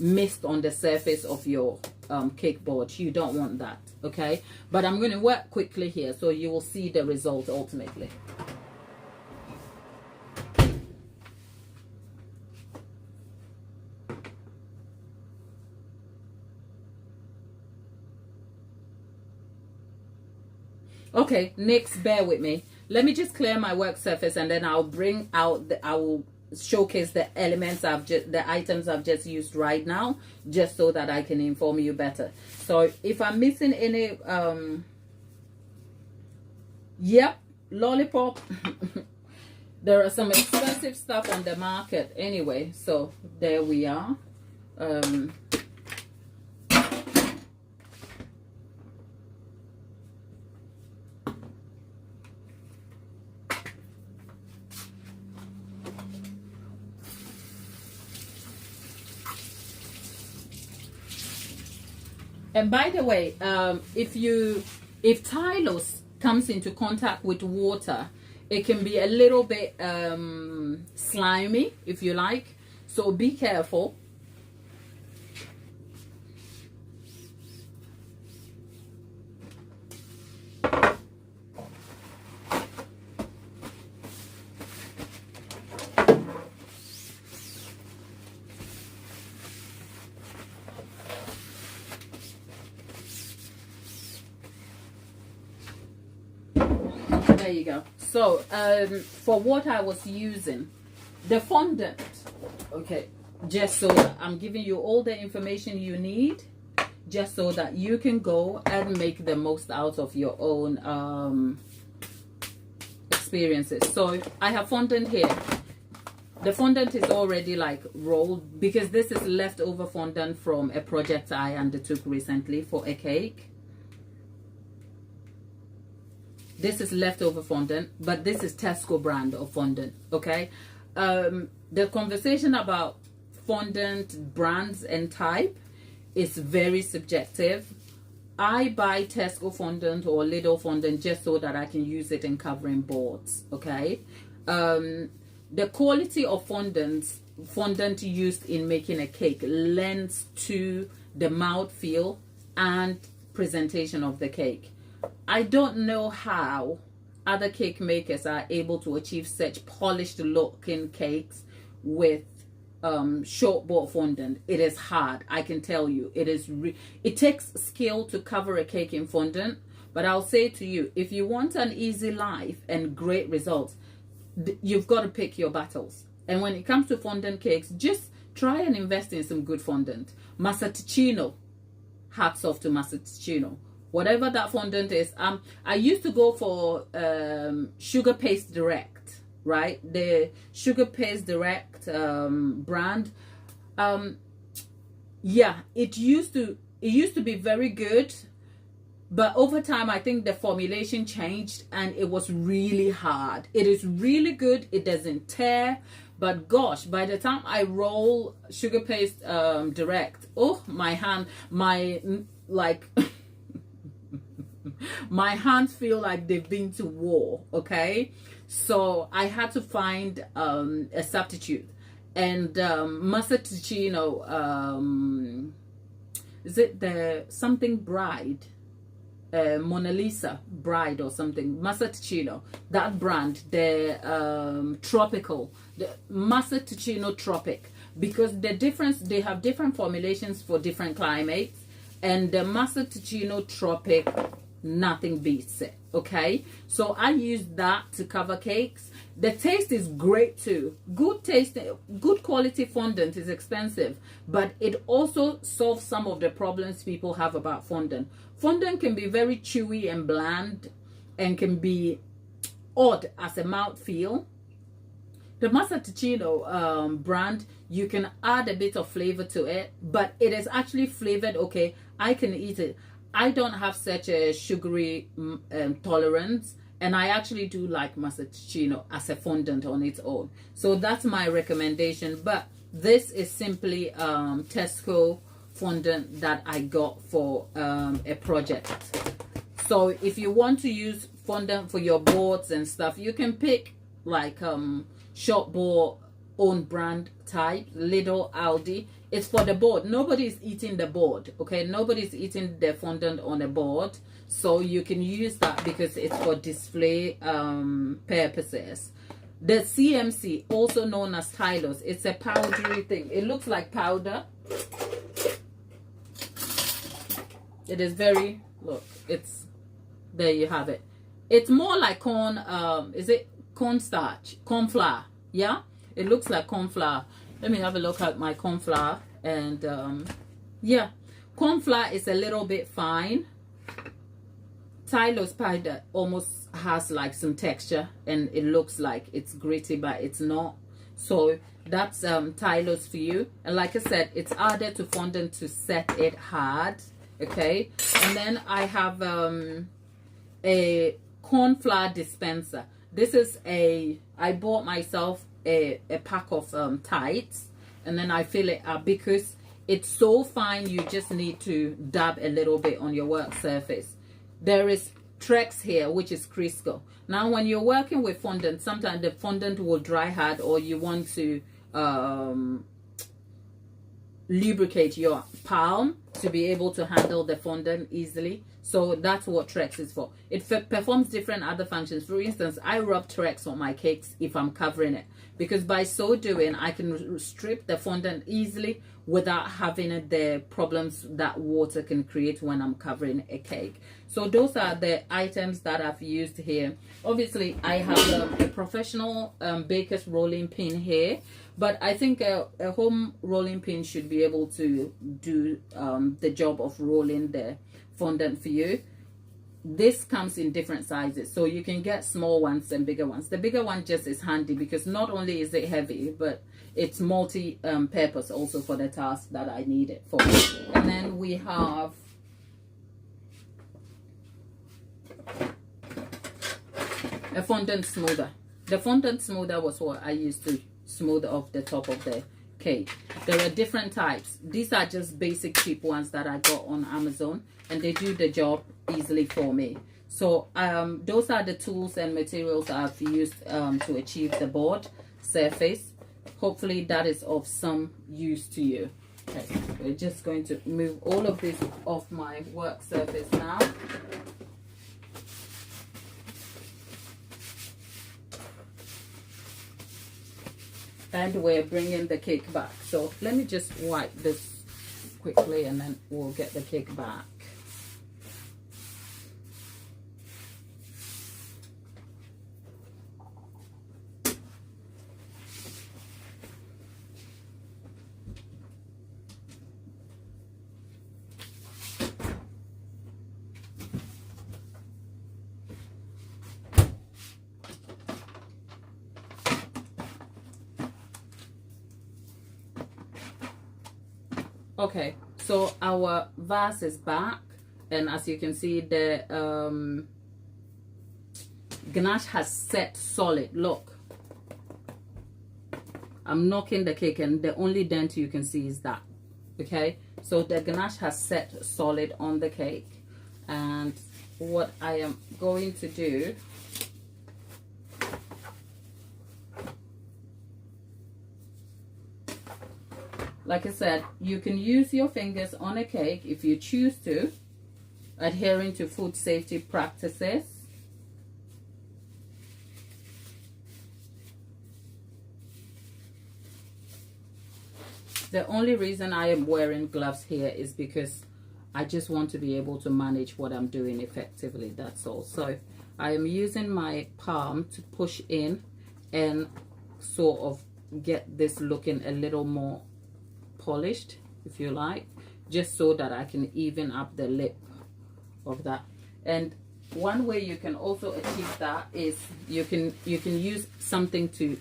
mist on the surface of your cake board. You don't want that, okay? But I'm going to work quickly here so you will see the result ultimately. Okay, next, bear with me. Let me just clear my work surface, and then I'll bring out I will showcase the elements the items I've just used right now, just so that I can inform you better. So if I'm missing any yep, lollipop. There are some expensive stuff on the market anyway, so there we are. And by the way, if Tylose comes into contact with water, it can be a little bit slimy, if you like. So be careful. There you go. So for what I was using, the fondant, okay, just so that I'm giving you all the information you need, just so that you can go and make the most out of your own experiences. So I have fondant here. The fondant is already like rolled, because this is leftover fondant from a project I undertook recently for a cake. This is leftover fondant, but this is Tesco brand of fondant, okay? The conversation about fondant brands and type is very subjective. I buy Tesco fondant or Lidl fondant just so that I can use it in covering boards, okay? The quality of fondant used in making a cake lends to the mouthfeel and presentation of the cake. I don't know how other cake makers are able to achieve such polished looking cakes with short board fondant. It is hard, I can tell you. It takes skill to cover a cake in fondant, but I'll say to you, if you want an easy life and great results, you've got to pick your battles. And when it comes to fondant cakes, just try and invest in some good fondant. Massaticino, hats off to Massaticino. Whatever that fondant is, I used to go for Sugar Paste Direct, right? The Sugar Paste Direct brand. Yeah, it used to be very good, but over time I think the formulation changed and it was really hard. It is really good. It doesn't tear, but gosh, by the time I roll Sugar Paste Direct, oh, my hand, my like. My hands feel like they've been to war, okay? So I had to find a substitute. And Massachusetts, is it the something bride? Mona Lisa bride or something, Massachusetts, that brand, the tropical, the Massachusetts tropic, because the difference, they have different formulations for different climates, and the Massachusetts tropic, nothing beats it. Okay, so I use that to cover cakes. The taste is great too. Good taste, good quality fondant is expensive, but it also solves some of the problems people have about fondant. Fondant can be very chewy and bland and can be odd as a mouthfeel. The Massachusetts brand, you can add a bit of flavor to it, but it is actually flavored okay. I can eat it. I don't have such a sugary tolerance, and I actually do like Massachusetts as a fondant on its own. So that's my recommendation. But this is simply Tesco fondant that I got for a project. So if you want to use fondant for your boards and stuff, you can pick like shop board own brand type, Lidl, Aldi. It's for the board. Nobody's eating the board, okay? Nobody's eating the fondant on the board, so you can use that because it's for display purposes. The CMC, also known as Tylose, it's a powdery thing. It looks like powder. It is very, look, it's, there you have it. It's more like corn, is it cornstarch, corn flour? Yeah, it looks like corn flour. Let me have a look at my corn flour. And yeah, corn flour is a little bit fine. Tylose powder almost has like some texture, and it looks like it's gritty, but it's not. So that's Tylose for you. And like I said, it's added to fondant to set it hard. Okay, and then I have a corn flour dispenser. This is I bought myself a pack of tights, and then I fill it up because it's so fine. You just need to dab a little bit on your work surface. There is Trex here, which is Crisco. Now when you're working with fondant, sometimes the fondant will dry hard, or you want to lubricate your palm to be able to handle the fondant easily. So that's what Trex is for. It performs different other functions. For instance, I rub Trex on my cakes if I'm covering it, because by so doing I can strip the fondant easily without having the problems that water can create when I'm covering a cake. So those are the items that I've used here. Obviously I have a professional baker's rolling pin here, but I think a home rolling pin should be able to do the job of rolling the fondant for you. This comes in different sizes, so you can get small ones and bigger ones. The bigger one just is handy because not only is it heavy, but it's multi-purpose also for the task that I need it for. And then we have a fondant smoother. The fondant smoother was what I used to smooth off the top of the cake. There are different types. These are just basic cheap ones that I got on Amazon, and they do the job easily for me. So those are the tools and materials I've used to achieve the board surface. Hopefully that is of some use to you. Okay, we're just going to move all of this off my work surface now. And we're bringing the cake back. So let me just wipe this quickly, and then we'll get the cake back. Okay, so our vase is back, and as you can see, the ganache has set solid. Look, I'm knocking the cake, and the only dent you can see is that. Okay, so the ganache has set solid on the cake, and what I am going to do, like I said, you can use your fingers on a cake if you choose to, adhering to food safety practices. The only reason I am wearing gloves here is because I just want to be able to manage what I'm doing effectively, that's all. So I am using my palm to push in and sort of get this looking a little more polished, if you like, just so that I can even up the lip of that. And one way you can also achieve that is you can use something to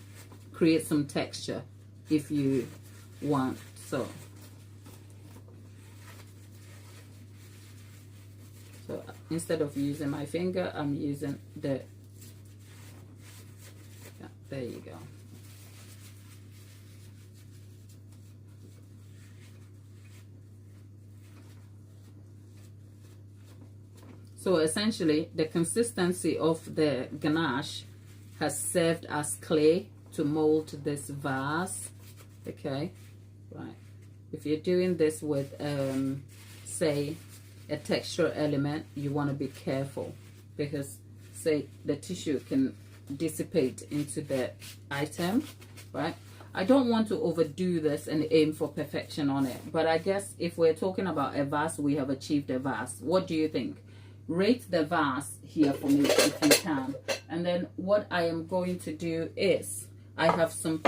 create some texture if you want. So instead of using my finger, I'm using the, yeah, there you go. So essentially, the consistency of the ganache has served as clay to mold this vase. Okay, right. If you're doing this with, say, a texture element, you want to be careful because, say, the tissue can dissipate into the item, right? I don't want to overdo this and aim for perfection on it, but I guess if we're talking about a vase, we have achieved a vase. What do you think? Rate the vase here for me if you can. And then what I am going to do is I have some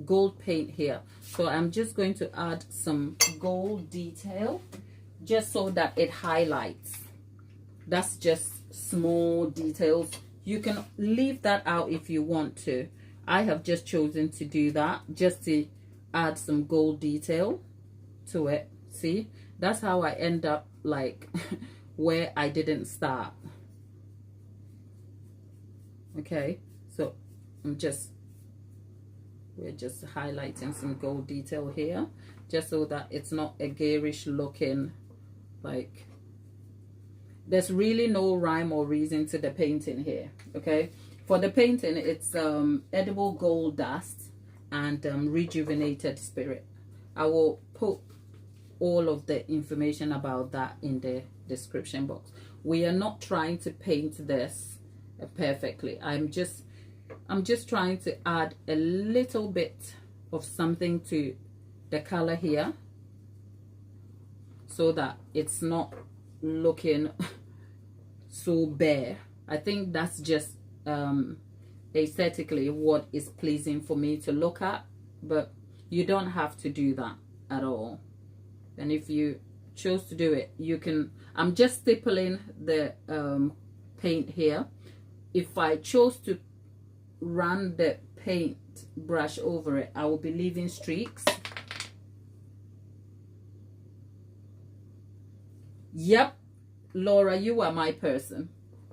gold paint here, so I'm just going to add some gold detail just so that it highlights. That's just small details. You can leave that out if you want to. I have just chosen to do that just to add some gold detail to it. See, that's how I end up like where I didn't start. Okay, so we're just highlighting some gold detail here just so that it's not a garish looking, like, there's really no rhyme or reason to the painting here. Okay, for the painting, it's edible gold dust and rejuvenated spirit. I will put all of the information about that in the description box. We are not trying to paint this perfectly. I'm just trying to add a little bit of something to the color here so that it's not looking so bare. I think that's just aesthetically what is pleasing for me to look at, but you don't have to do that at all. And if you chose to do it, you can. I'm just stippling the paint here. If I chose to run the paint brush over it, I will be leaving streaks. Yep, Laura, you are my person.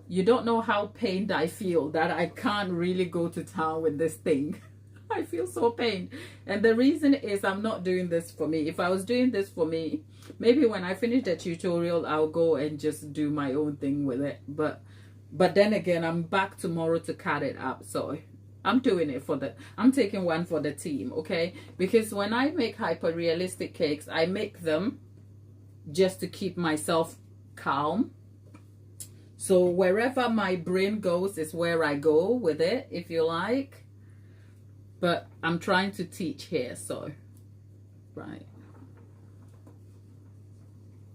You don't know how pained I feel that I can't really go to town with this thing. I feel so pained, and the reason is I'm not doing this for me. If I was doing this for me, maybe when I finish the tutorial I'll go and just do my own thing with it, but then again, I'm back tomorrow to cut it up, so I'm doing it for I'm taking one for the team, okay? Because when I make hyper realistic cakes, I make them just to keep myself calm. So wherever my brain goes is where I go with it, if you like. But I'm trying to teach here, so, right.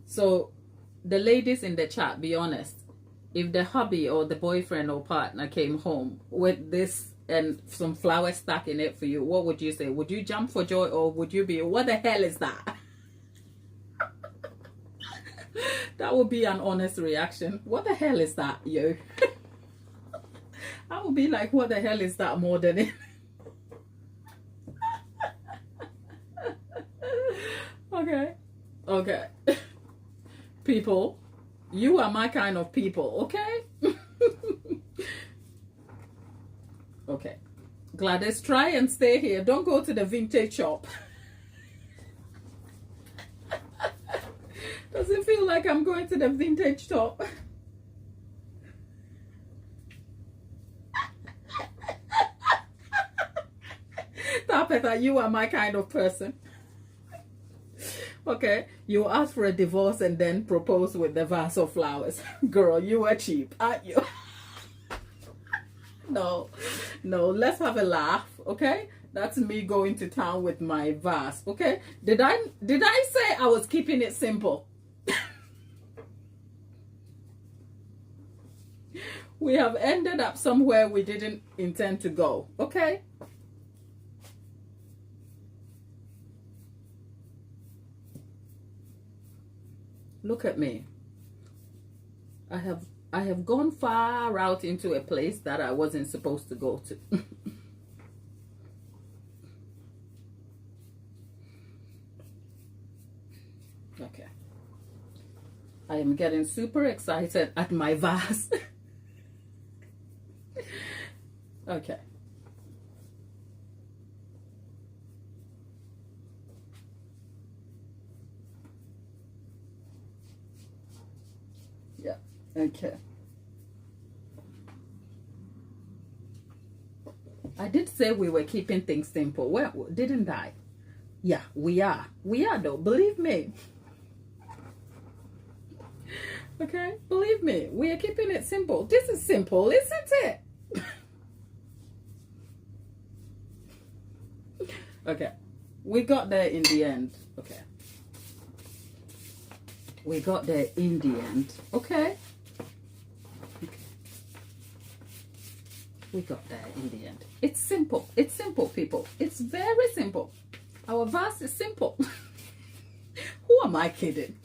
So the ladies in the chat, be honest. If the hubby or the boyfriend or partner came home with this and some flower stuck in it for you, what would you say? Would you jump for joy, or would you be, what the hell is that? That would be an honest reaction. What the hell is that, yo? I would be like, what the hell is that, more than it? Okay. People, you are my kind of people, okay? Okay. Gladys, try and stay here. Don't go to the vintage shop. Does it feel like I'm going to the vintage shop? Tabitha, you are my kind of person. Okay, you ask for a divorce and then propose with the vase of flowers. Girl, you are cheap, aren't you? No, let's have a laugh, okay? That's me going to town with my vase, okay? Did I say I was keeping it simple? We have ended up somewhere we didn't intend to go, okay? Look at me. I have gone far out into a place that I wasn't supposed to go to. Okay. I am getting super excited at my vase. Okay. Yeah. Okay. I did say we were keeping things simple. Well, didn't I? Yeah, we are. We are though. Believe me. Okay? Believe me. We are keeping it simple. This is simple, isn't it? Okay. We got there in the end. Okay. We got there in the end. Okay? Okay. We got there in the end. It's simple. It's simple, people. It's very simple. Our vase is simple. Who am I kidding?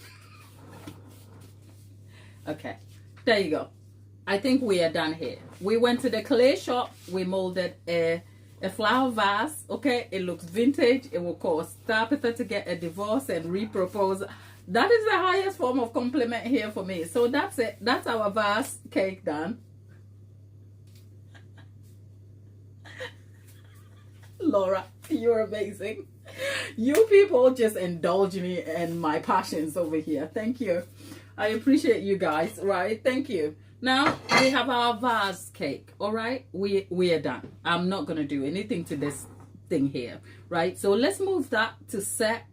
Okay. There you go. I think we are done here. We went to the clay shop. We molded a flower vase. Okay. It looks vintage. It will cost Tabitha to get a divorce and repropose. That is the highest form of compliment here for me. So that's it. That's our vase cake done. Laura, you're amazing. You people just indulge me in my passions over here. Thank you. I appreciate you guys, right? Thank you. Now we have our vase cake. All right, we are done. I'm not gonna do anything to this thing here, right? So let's move that to set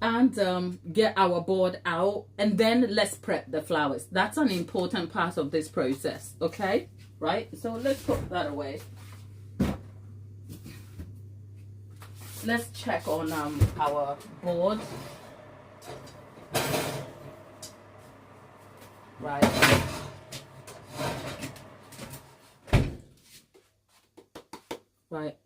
and get our board out, and then let's prep the flowers. That's an important part of this process. Okay, right? So let's put that away. Let's check on our board. Right. Right.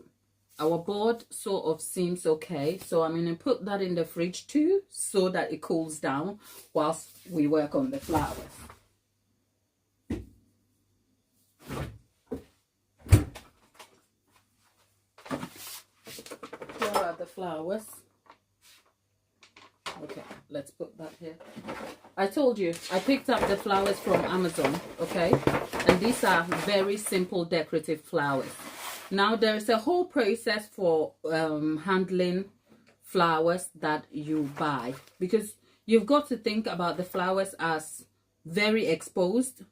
Our board sort of seems okay. So I'm going to put that in the fridge too, so that it cools down whilst we work on the flowers. Where are the flowers? Okay, let's put that here. I told you, I picked up the flowers from Amazon, okay? And these are very simple decorative flowers. Now, there's a whole process for handling flowers that you buy, because you've got to think about the flowers as very exposed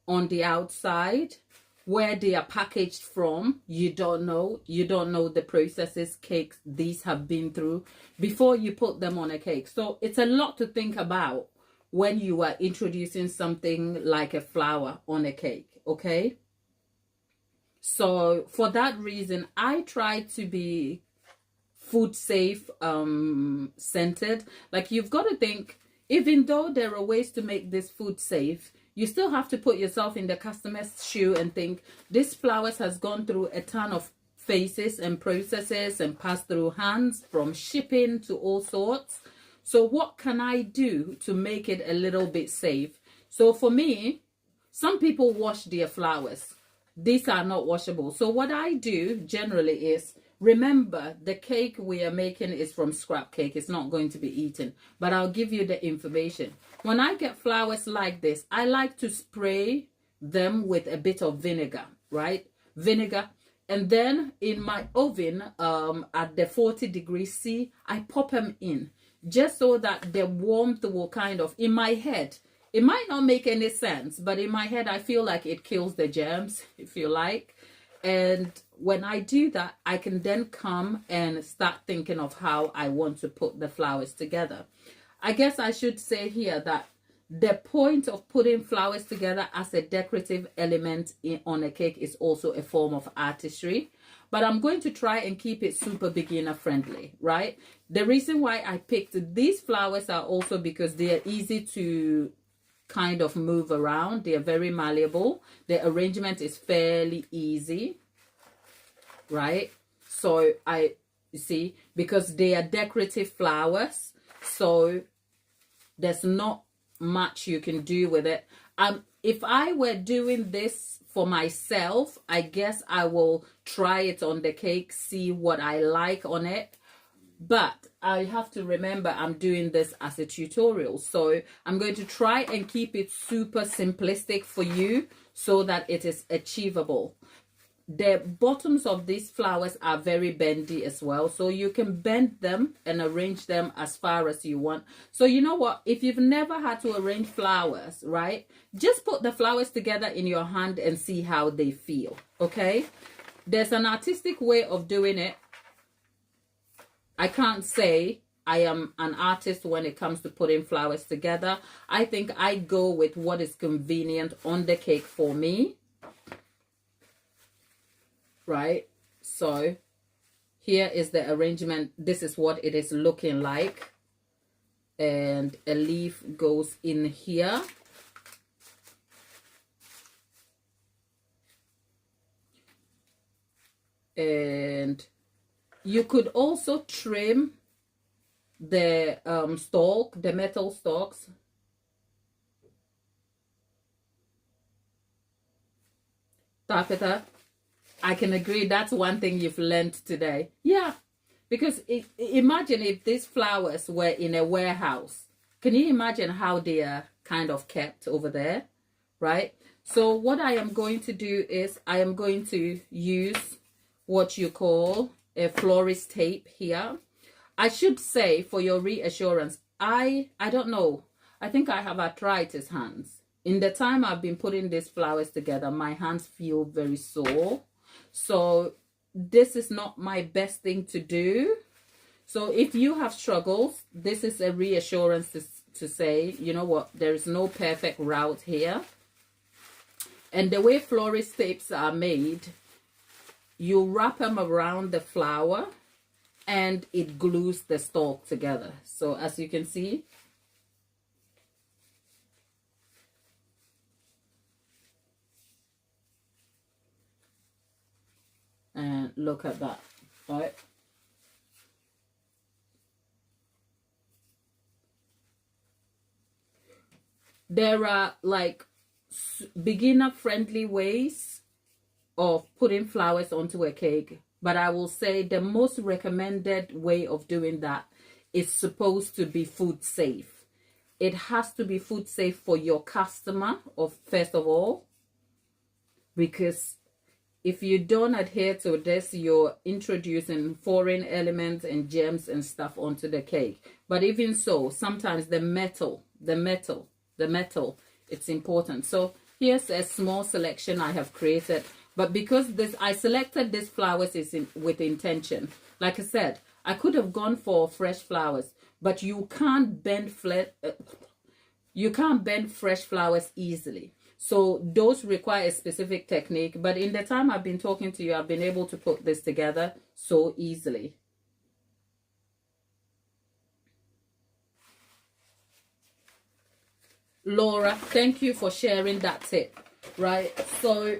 on the outside. Where they are packaged from, you don't know the processes cakes these have been through before you put them on a cake. So it's a lot to think about when you are introducing something like a flower on a cake, okay? So for that reason, I try to be food safe centered. Like, you've got to think, even though there are ways to make this food safe, you still have to put yourself in the customer's shoe and think, this flowers has gone through a ton of phases and processes and passed through hands, from shipping to all sorts. So what can I do to make it a little bit safe? So for me, some people wash their flowers. These are not washable. So what I do generally is, remember, the cake we are making is from scrap cake. It's not going to be eaten, but I'll give you the information. When I get flowers like this, I like to spray them with a bit of vinegar, right? Vinegar. And then in my oven, at the 40 degrees C, I pop them in, just so that the warmth will kind of, in my head, it might not make any sense, but in my head, I feel like it kills the germs, if you like. And when I do that, I can then come and start thinking of how I want to put the flowers together. I guess I should say here that the point of putting flowers together as a decorative element on a cake is also a form of artistry. But I'm going to try and keep it super beginner friendly, right? The reason why I picked these flowers are also because they're easy to kind of move around. They're very malleable. The arrangement is fairly easy, right? So you see, because they are decorative flowers, so there's not much you can do with it. If I were doing this for myself, I guess I will try it on the cake, see what I like on it. But I have to remember I'm doing this as a tutorial, so I'm going to try and keep it super simplistic for you so that it is achievable. The bottoms of these flowers are very bendy as well, so you can bend them and arrange them as far as you want. So you know what, if you've never had to arrange flowers, right, just put the flowers together in your hand and see how they feel. Okay, there's an artistic way of doing it. I can't say I am an artist when it comes to putting flowers together. I think I go with what is convenient on the cake for me. Right, so here is the arrangement. This is what it is looking like, and a leaf goes in here, and you could also trim the stalk, the metal stalks. Tap it up. I can agree, that's one thing you've learned today. Yeah, because imagine if these flowers were in a warehouse. Can you imagine how they are kind of kept over there, right? So what I am going to do is I am going to use what you call a florist tape here. I should say, for your reassurance, I don't know, I think I have arthritis hands. In the time I've been putting these flowers together, my hands feel very sore. So this is not my best thing to do. So if you have struggles, this is a reassurance to say, you know what, there is no perfect route here. And the way florist tapes are made, you wrap them around the flower and it glues the stalk together. So as you can see, and look at that, right? There are like beginner friendly ways of putting flowers onto a cake, but I will say the most recommended way of doing that is supposed to be food safe. It has to be food safe for your customer, first of all, because if you don't adhere to this, you're introducing foreign elements and gems and stuff onto the cake. But even so, sometimes the metal, it's important. So here's a small selection I have created. But because I selected these flowers with intention. Like I said, I could have gone for fresh flowers, but you can't bend fresh flowers easily. So those require a specific technique, but in the time I've been talking to you, I've been able to put this together so easily. Laura, thank you for sharing that tip, right? So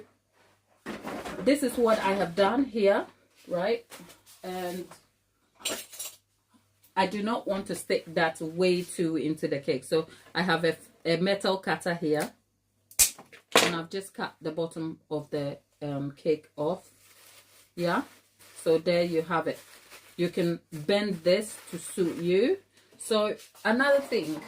this is what I have done here, right? And I do not want to stick that way too into the cake. So I have a metal cutter here. And I've just cut the bottom of the cake off. Yeah, so there you have it. You can bend this to suit you. So another thing,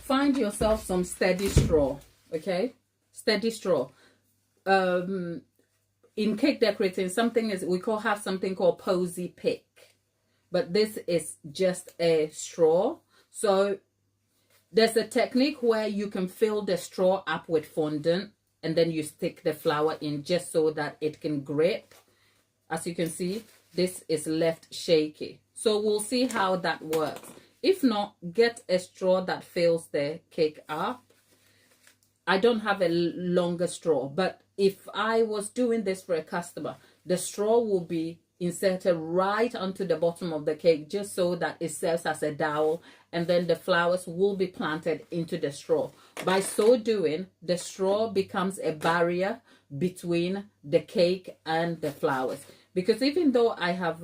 find yourself some steady straw. Okay, steady straw. In cake decorating, have something called posy pick. but this is just a straw. So there's a technique where you can fill the straw up with fondant and then you stick the flower in just so that it can grip. As you can see, this is left shaky. So we'll see how that works. If not, get a straw that fills the cake up. I don't have a longer straw, but if I was doing this for a customer, the straw will be inserted right onto the bottom of the cake just so that it serves as a dowel, and then the flowers will be planted into the straw. By so doing, the straw becomes a barrier between the cake and the flowers. Because even though I have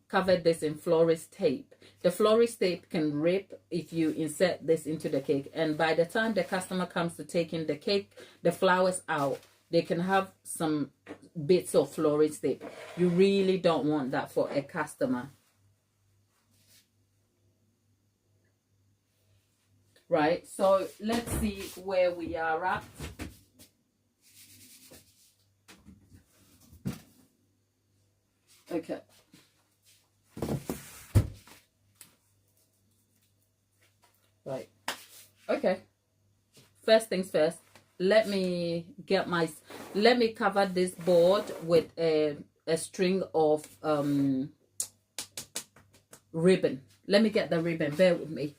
covered this in florist tape, the florist tape can rip if you insert this into the cake, and by the time the customer comes to taking the cake, the flowers out, they can have some bits of florist tape. You really don't want that for a customer. Right, so let's see where we are at. Okay. Right. Okay. First things first. Let me cover this board with a string of ribbon. Let me get the ribbon. Bear with me.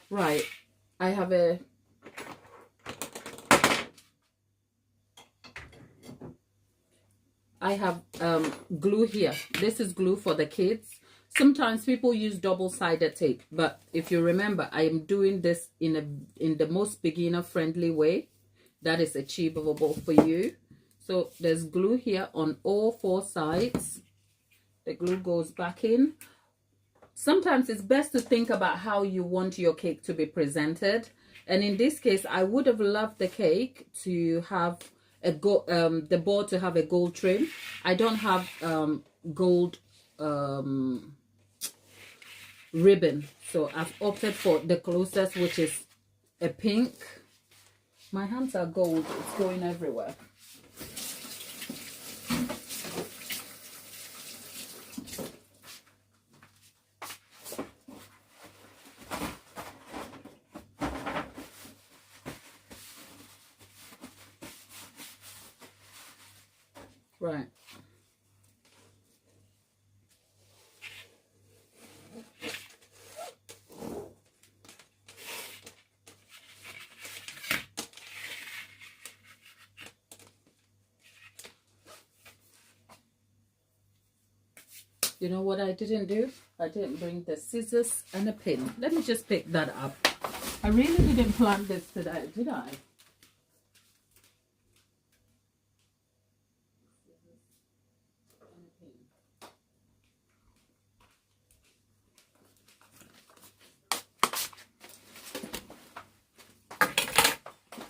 Right, I have glue here. This is glue for the kids. Sometimes people use double-sided tape, but if you remember, I am doing this in the most beginner-friendly way that is achievable for you. So there's glue here on all 4 sides. The glue goes back in. Sometimes it's best to think about how you want your cake to be presented. And in this case, I would have loved the cake to have the board to have a gold trim. I don't have gold ribbon, so I've opted for the closest, which is a pink. My hands are gold, it's going everywhere. Right. You know what I didn't do? I didn't bring the scissors and a pin. Let me just pick that up. I really didn't plan this today, did I?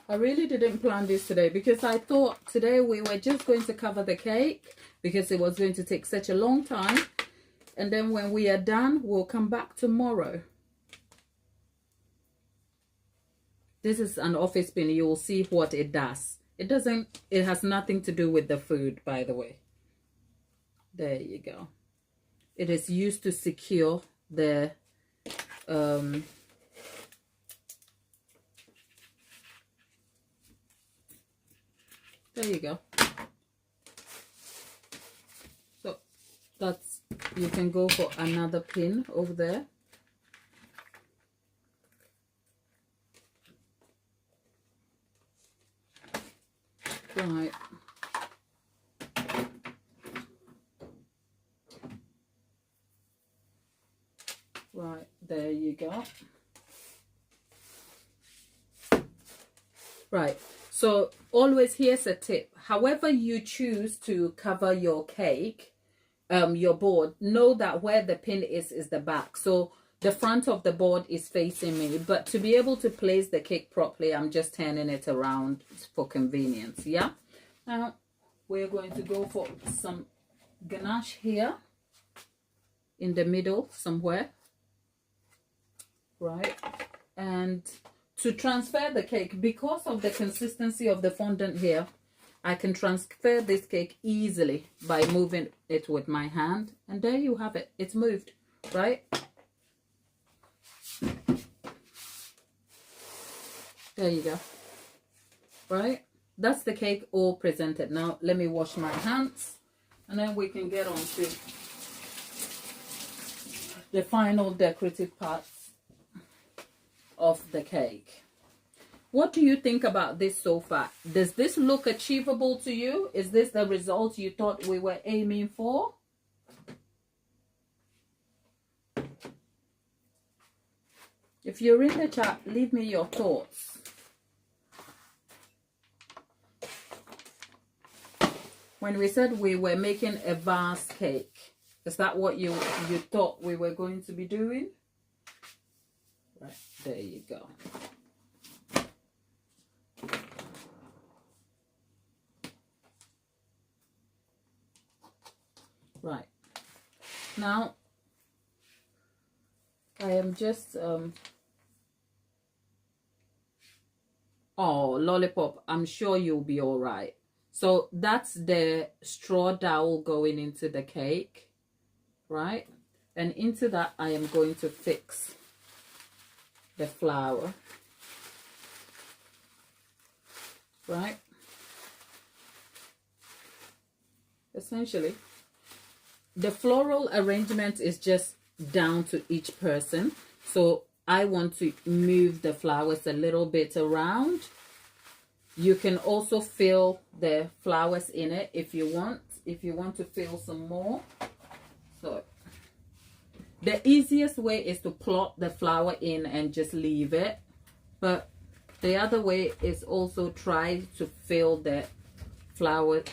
I really didn't plan this today because I thought today we were just going to cover the cake because it was going to take such a long time. And then when we are done, we'll come back tomorrow. This is an office pin. You will see what it does. It has nothing to do with the food, by the way. There you go. It is used to secure the there you go. So that's, you can go for another pin over there. Right. Right, there you go. Right, so always, here's a tip. However you choose to cover your cake, your board, know that where the pin is the back. So the front of the board is facing me, but to be able to place the cake properly, I'm just turning it around for convenience. Yeah. Now we're going to go for some ganache here in the middle somewhere, right? And to transfer the cake, because of the consistency of the fondant here, I can transfer this cake easily by moving it with my hand. And there you have it. It's moved, right? There you go. Right? That's the cake all presented. Now, let me wash my hands. And then we can get on to the final decorative parts of the cake. What do you think about this so far? Does this look achievable to you? Is this the result you thought we were aiming for? If you're in the chat, leave me your thoughts. When we said we were making a vase cake, is that what you thought we were going to be doing? Right, there you go. Right. Now, I am just, oh, lollipop, I'm sure you'll be all right. So that's the straw dowel going into the cake, right? And into that, I am going to fix the flower, right? Essentially, the floral arrangement is just down to each person. So I want to move the flowers a little bit around. You can also fill the flowers in it if you want to fill some more. So the easiest way is to plop the flower in and just leave it. But the other way is also try to fill the flower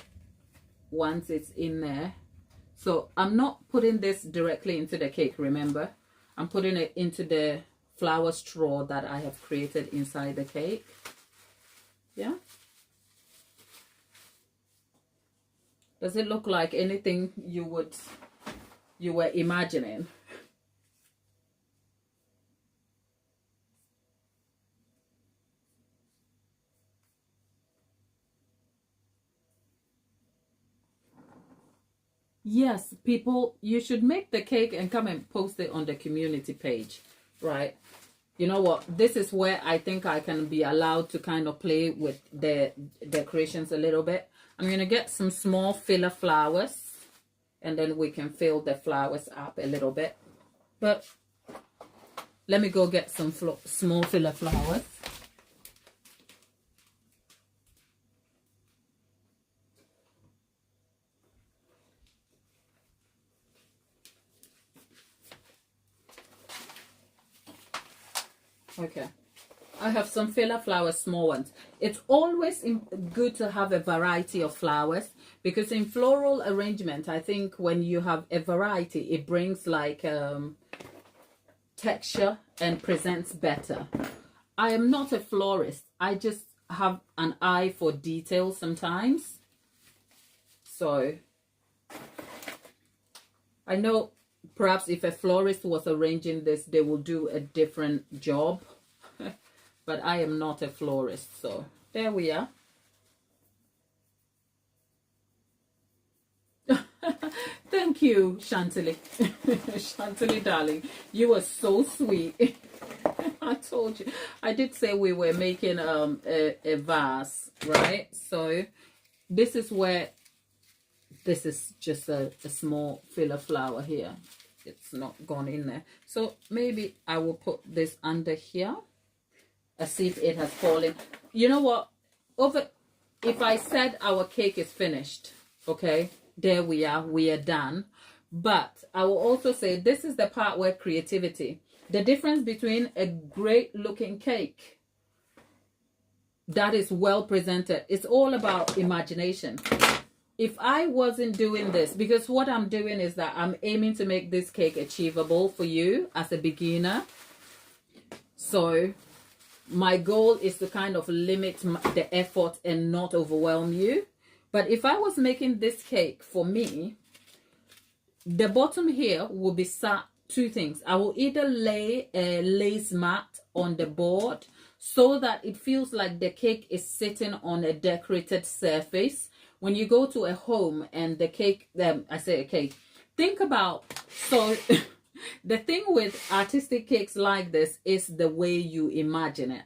once it's in there. So I'm not putting this directly into the cake, remember? I'm putting it into the flower straw that I have created inside the cake. Yeah? Does it look like anything you were imagining? Yes, people, you should make the cake and come and post it on the community page, right? You know what? This is where I think I can be allowed to kind of play with the decorations a little bit. I'm going to get some small filler flowers, and then we can fill the flowers up a little bit. But let me go get some small filler flowers. Okay, I have some filler flowers, small ones. It's always good to have a variety of flowers, because in floral arrangement, I think when you have a variety, it brings like texture and presents better. I am not a florist. I just have an eye for detail sometimes. So I know perhaps if a florist was arranging this, they will do a different job. But I am not a florist, so there we are. Thank you, Chantilly. Chantilly, darling. You were so sweet. I told you. I did say we were making a vase, right? So this is where, this is just a small filler flower here. It's not gone in there. So maybe I will put this under here. As if it has fallen. You know what? If I said our cake is finished, okay, there we are done. But I will also say this is the part where creativity, the difference between a great looking cake that is well presented, it's all about imagination. if I wasn't doing this, because what I'm doing is that I'm aiming to make this cake achievable for you as a beginner. So my goal is to kind of limit the effort and not overwhelm you. But if I was making this cake for me, the bottom here will be two things. I will either lay a lace mat on the board so that it feels like the cake is sitting on a decorated surface. When you go to a home and the cake, I say a cake, think about, so the thing with artistic cakes like this is the way you imagine it.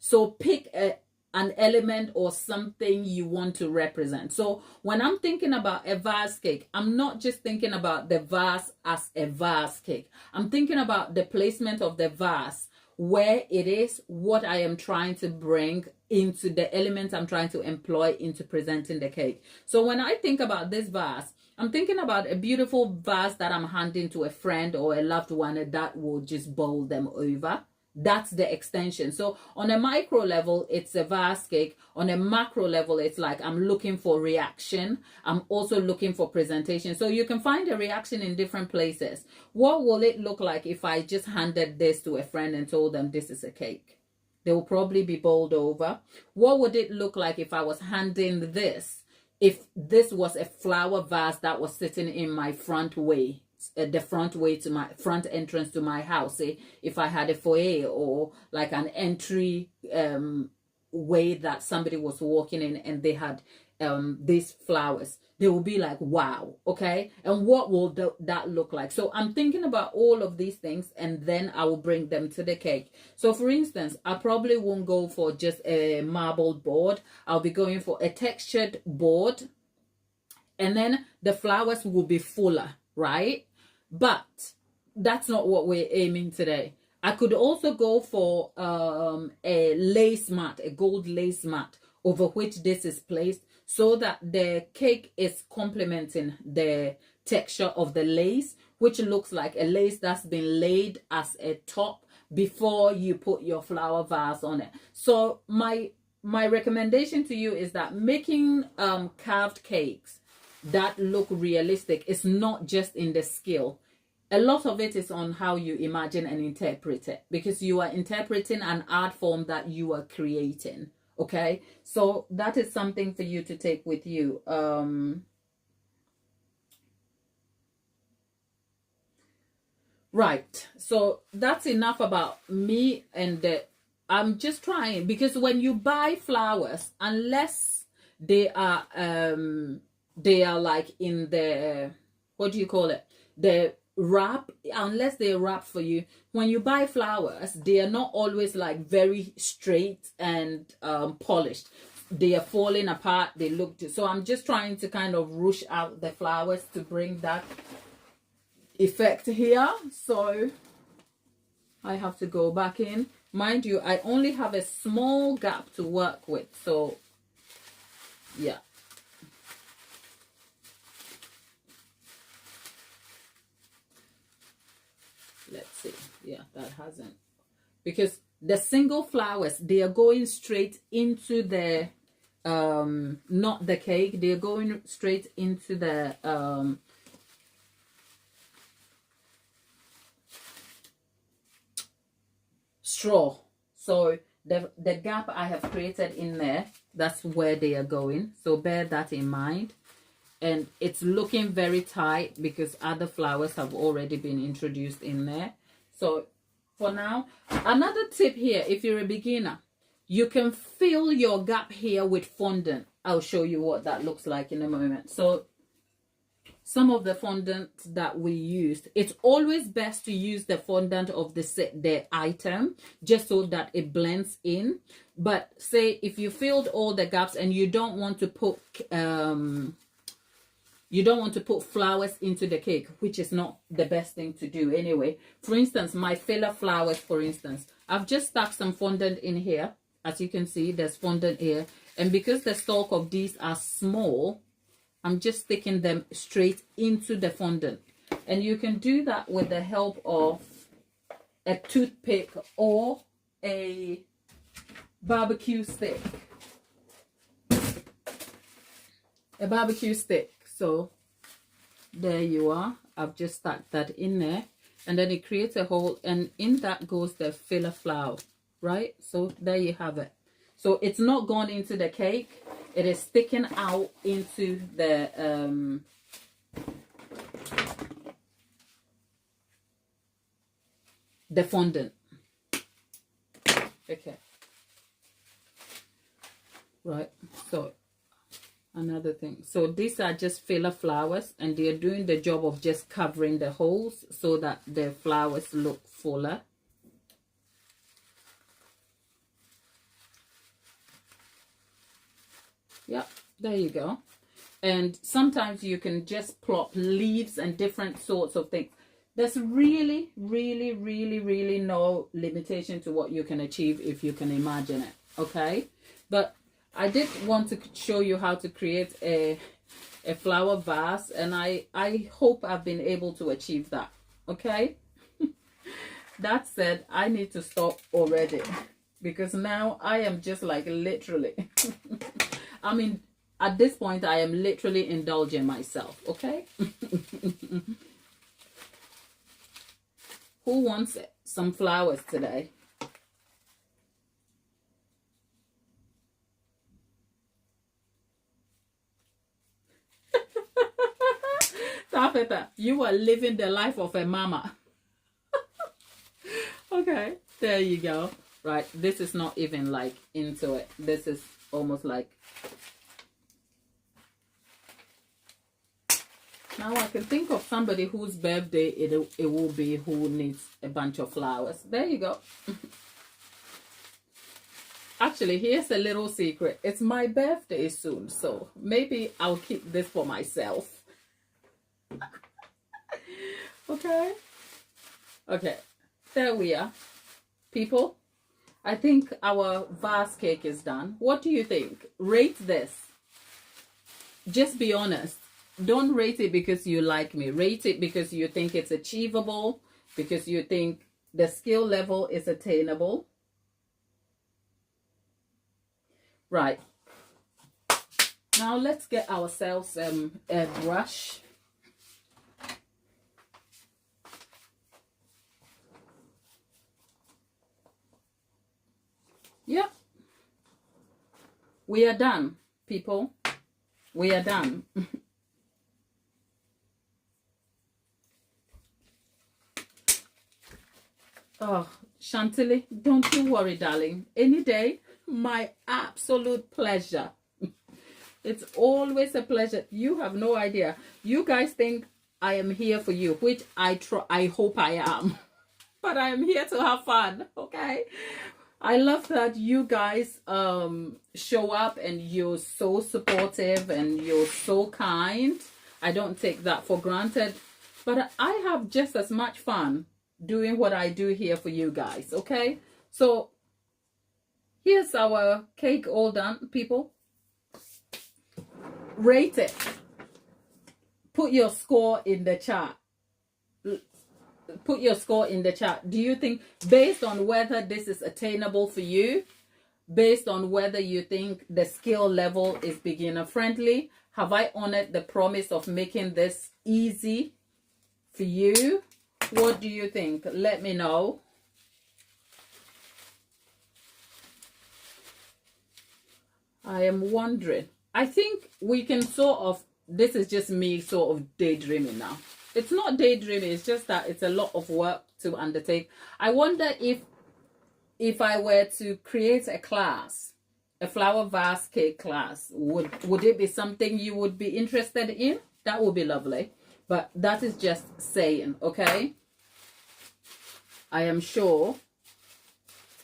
So pick an element or something you want to represent. So when I'm thinking about a vase cake, I'm not just thinking about the vase as a vase cake. I'm thinking about the placement of the vase, where it is, what I am trying to bring into the elements I'm trying to employ into presenting the cake. So when I think about this vase, I'm thinking about a beautiful vase that I'm handing to a friend or a loved one that will just bowl them over. That's the extension. So on a micro level, it's a vase cake. On a macro level, it's like I'm looking for reaction. I'm also looking for presentation. So you can find a reaction in different places. What will it look like if I just handed this to a friend and told them this is a cake? They will probably be bowled over. What would it look like if I was handing this? If this was a flower vase that was sitting in my front way, the front way to my front entrance to my house, say if I had a foyer or like an entry way that somebody was walking in and they had these flowers, they will be like, wow, okay, and what will that look like? So I'm thinking about all of these things and then I will bring them to the cake. So for instance, I probably won't go for just a marbled board. I'll be going for a textured board, and then the flowers will be fuller, right? But that's not what we're aiming today. I could also go for a lace mat, a gold lace mat over which this is placed, so that the cake is complementing the texture of the lace, which looks like a lace that's been laid as a top before you put your flower vase on it. So my recommendation to you is that making carved cakes that look realistic is not just in the skill. A lot of it is on how you imagine and interpret it, because you are interpreting an art form that you are creating. Okay, so that is something for you to take with you. Right, so that's enough about me, and I'm just trying, because when you buy flowers, unless they are like in the, what do you call it, the wrap, unless they're wrapped for you, when you buy flowers, they are not always like very straight and polished. They are falling apart. They look so I'm just trying to kind of rush out the flowers to bring that effect here. So I have to go back in. Mind you, I only have a small gap to work with, so yeah. Let's see. Yeah, that hasn't, because the single flowers, they are going straight into the not the cake, they're going straight into the straw. So the gap I have created in there, that's where they are going, so bear that in mind. And it's looking very tight because other flowers have already been introduced in there. So for now, another tip here, if you're a beginner, you can fill your gap here with fondant. I'll show you what that looks like in a moment. So some of the fondant that we used, it's always best to use the fondant of the item, just so that it blends in. But say if you filled all the gaps and you don't want to put flowers into the cake, which is not the best thing to do anyway. For instance, my filler flowers, for instance, I've just stuck some fondant in here. As you can see, there's fondant here. And because the stalk of these are small, I'm just sticking them straight into the fondant. And you can do that with the help of a toothpick or a barbecue stick. a barbecue stick. So there you are. I've just stuck that in there, and then it creates a hole, and in that goes the filler flower, right? So there you have it. So it's not gone into the cake, it is sticking out into the fondant. Okay, right. So another thing, so these are just filler flowers, and they're doing the job of just covering the holes so that the flowers look fuller. Yep, there you go. And sometimes you can just plop leaves and different sorts of things. There's really, really, really, really no limitation to what you can achieve if you can imagine it, okay? But I did want to show you how to create a flower vase, and I hope I've been able to achieve that, okay? That said, I need to stop already, because now I am just like literally, I mean, at this point, I am literally indulging myself, okay? Who wants some flowers today? Tafeta, you are living the life of a mama. Okay, there you go. Right, this is not even like into it. This is almost like... Now I can think of somebody whose birthday it will be, who needs a bunch of flowers. There you go. Actually, here's a little secret. It's my birthday soon, so maybe I'll keep this for myself. Okay. Okay. There we are. People, I think our vase cake is done. What do you think? Rate this. Just be honest. Don't rate it because you like me. Rate it because you think it's achievable, because you think the skill level is attainable. Right. Now let's get ourselves a brush. Yep. We are done, people. We are done. Oh, Chantilly, don't you worry, darling. Any day, my absolute pleasure. It's always a pleasure. You have no idea. You guys think I am here for you, which I hope I am. But I am here to have fun, okay? I love that you guys show up, and you're so supportive and you're so kind. I don't take that for granted. But I have just as much fun doing what I do here for you guys, okay? So here's our cake all done, people. Rate it. Put your score in the chat. Put your score in the chat. Do you think, based on whether this is attainable for you, based on whether you think the skill level is beginner friendly, have I honored the promise of making this easy for you? What do you think? Let me know. I am wondering. I think we can sort of, this is just me sort of daydreaming now. It's not daydreaming, it's just that it's a lot of work to undertake. I wonder if I were to create a class, a flower vase cake class, would it be something you would be interested in? That would be lovely. But that is just saying, okay? I am sure.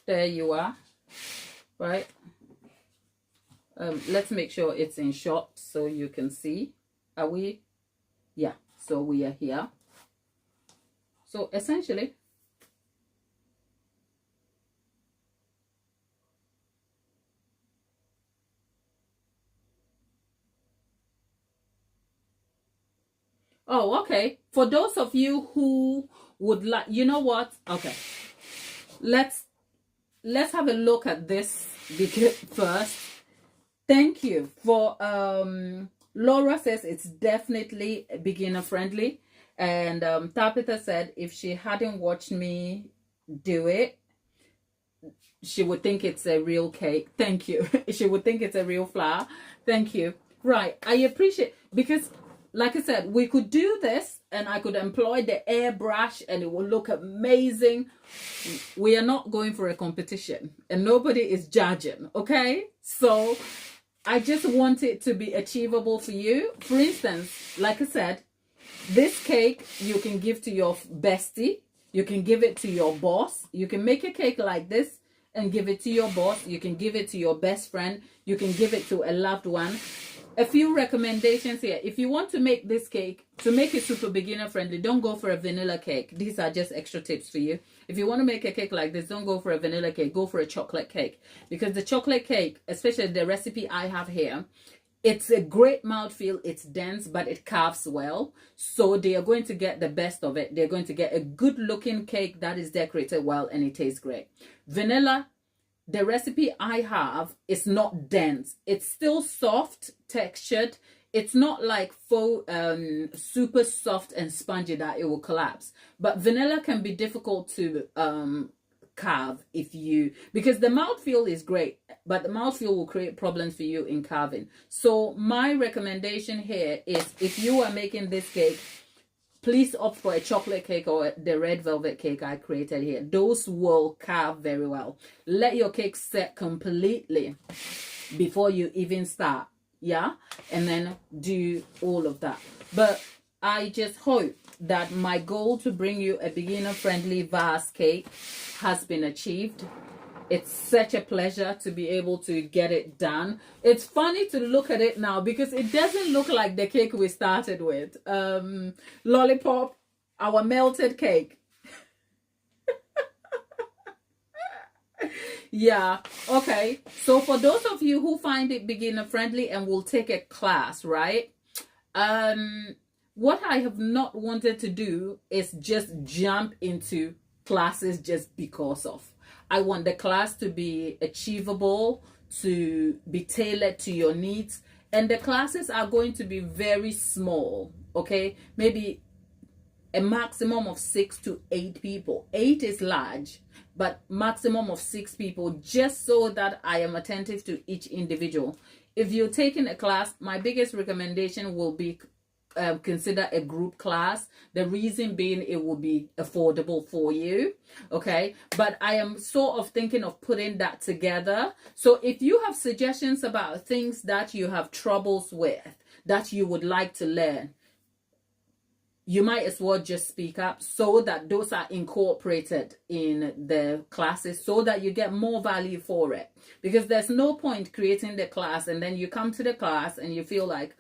There you are. Right? Let's make sure it's in shot so you can see. Are we? Yeah. So we are here. So essentially, oh, okay. For those of you who would like, you know what? Okay. Let's have a look at this first. Thank you for Laura says it's definitely beginner friendly. And Tabitha said if she hadn't watched me do it, she would think it's a real cake. Thank you. She would think it's a real flower. Thank you. Right. I appreciate, because like I said, we could do this and I could employ the airbrush and it will look amazing. We are not going for a competition and nobody is judging. Okay. So I just want it to be achievable for you. For instance, like I said, this cake you can give to your bestie. You can give it to your boss. You can make a cake like this and give it to your boss. You can give it to your best friend. You can give it to a loved one. A few recommendations here. If you want to make this cake, to make it super beginner friendly, don't go for a vanilla cake. These are just extra tips for you. If you want to make a cake like this, don't go for a vanilla cake. Go for a chocolate cake. Because the chocolate cake, especially the recipe I have here, it's a great mouthfeel. It's dense, but it carves well. So they are going to get the best of it. They're going to get a good looking cake that is decorated well and it tastes great. Vanilla, the recipe I have is not dense. It's still soft textured. It's not like faux, super soft and spongy that it will collapse. But vanilla can be difficult to carve because the mouthfeel is great, but the mouthfeel will create problems for you in carving. So my recommendation here is, if you are making this cake, please opt for a chocolate cake or the red velvet cake I created here. Those will carve very well. Let your cake set completely before you even start. Yeah. And then do all of that. But I just hope that my goal to bring you a beginner friendly vase cake has been achieved. It's such a pleasure to be able to get it done. It's funny to look at it now because it doesn't look like the cake we started with. Lollipop, our melted cake. Yeah, okay. So for those of you who find it beginner friendly and will take a class, right? What I have not wanted to do is just jump into classes just because of. I want the class to be achievable, to be tailored to your needs. And the classes are going to be very small, okay? Maybe a maximum of 6 to 8 people. 8 is large, but maximum of 6 people, just so that I am attentive to each individual. If you're taking a class, my biggest recommendation will be consider a group class. The reason being, it will be affordable for you. Okay, but I am sort of thinking of putting that together. So if you have suggestions about things that you have troubles with, that you would like to learn, you might as well just speak up so that those are incorporated in the classes, so that you get more value for it. Because there's no point creating the class and then you come to the class and you feel like,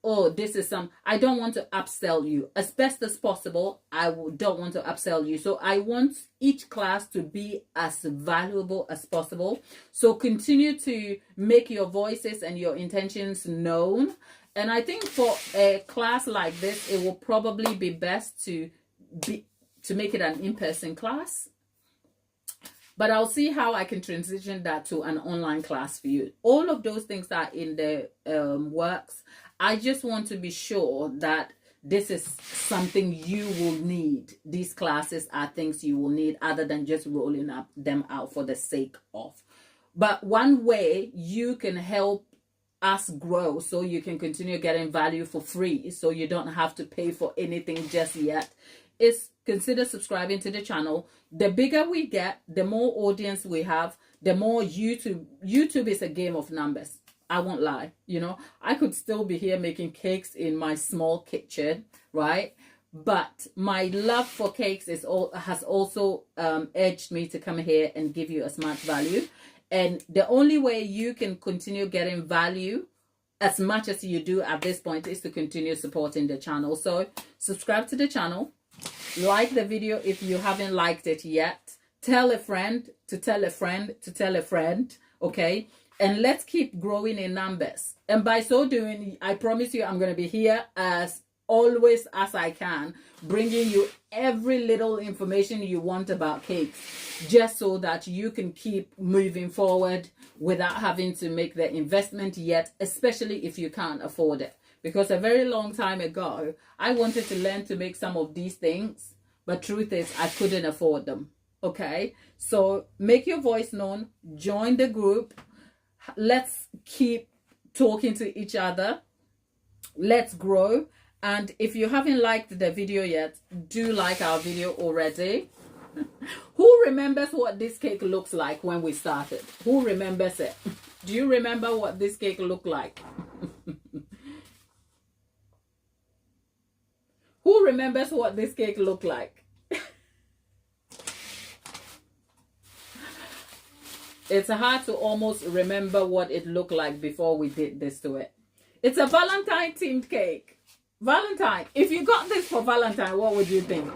oh, this is I don't want to upsell you. As best as possible, don't want to upsell you. So I want each class to be as valuable as possible. So continue to make your voices and your intentions known. And I think for a class like this, it will probably be best to make it an in-person class. But I'll see how I can transition that to an online class for you. All of those things are in the works. I just want to be sure that this is something you will need. These classes are things you will need, other than just rolling them out for the sake of. But one way you can help us grow, so you can continue getting value for free, so you don't have to pay for anything just yet, is consider subscribing to the channel. The bigger we get, the more audience we have, the more YouTube is a game of numbers. I won't lie, I could still be here making cakes in my small kitchen, right? But my love for cakes has also urged me to come here and give you as much value. And the only way you can continue getting value as much as you do at this point is to continue supporting the channel. So subscribe to the channel, like the video if you haven't liked it yet, tell a friend to tell a friend to tell a friend, okay? And let's keep growing in numbers. And by so doing, I promise you I'm going to be here as always as I can, bringing you every little information you want about cakes, just so that you can keep moving forward without having to make the investment yet, especially if you can't afford it. because a very long time ago, I wanted to learn to make some of these things, but truth is I couldn't afford them. Okay, so make your voice known, join the group. Let's keep talking to each other. Let's grow. And if you haven't liked the video yet, do like our video already. Who remembers what this cake looks like when we started? Who remembers it? Do you remember what this cake looked like? Who remembers what this cake looked like? It's hard to almost remember what it looked like before we did this to it. It's a Valentine themed cake. Valentine. If you got this for Valentine, what would you think?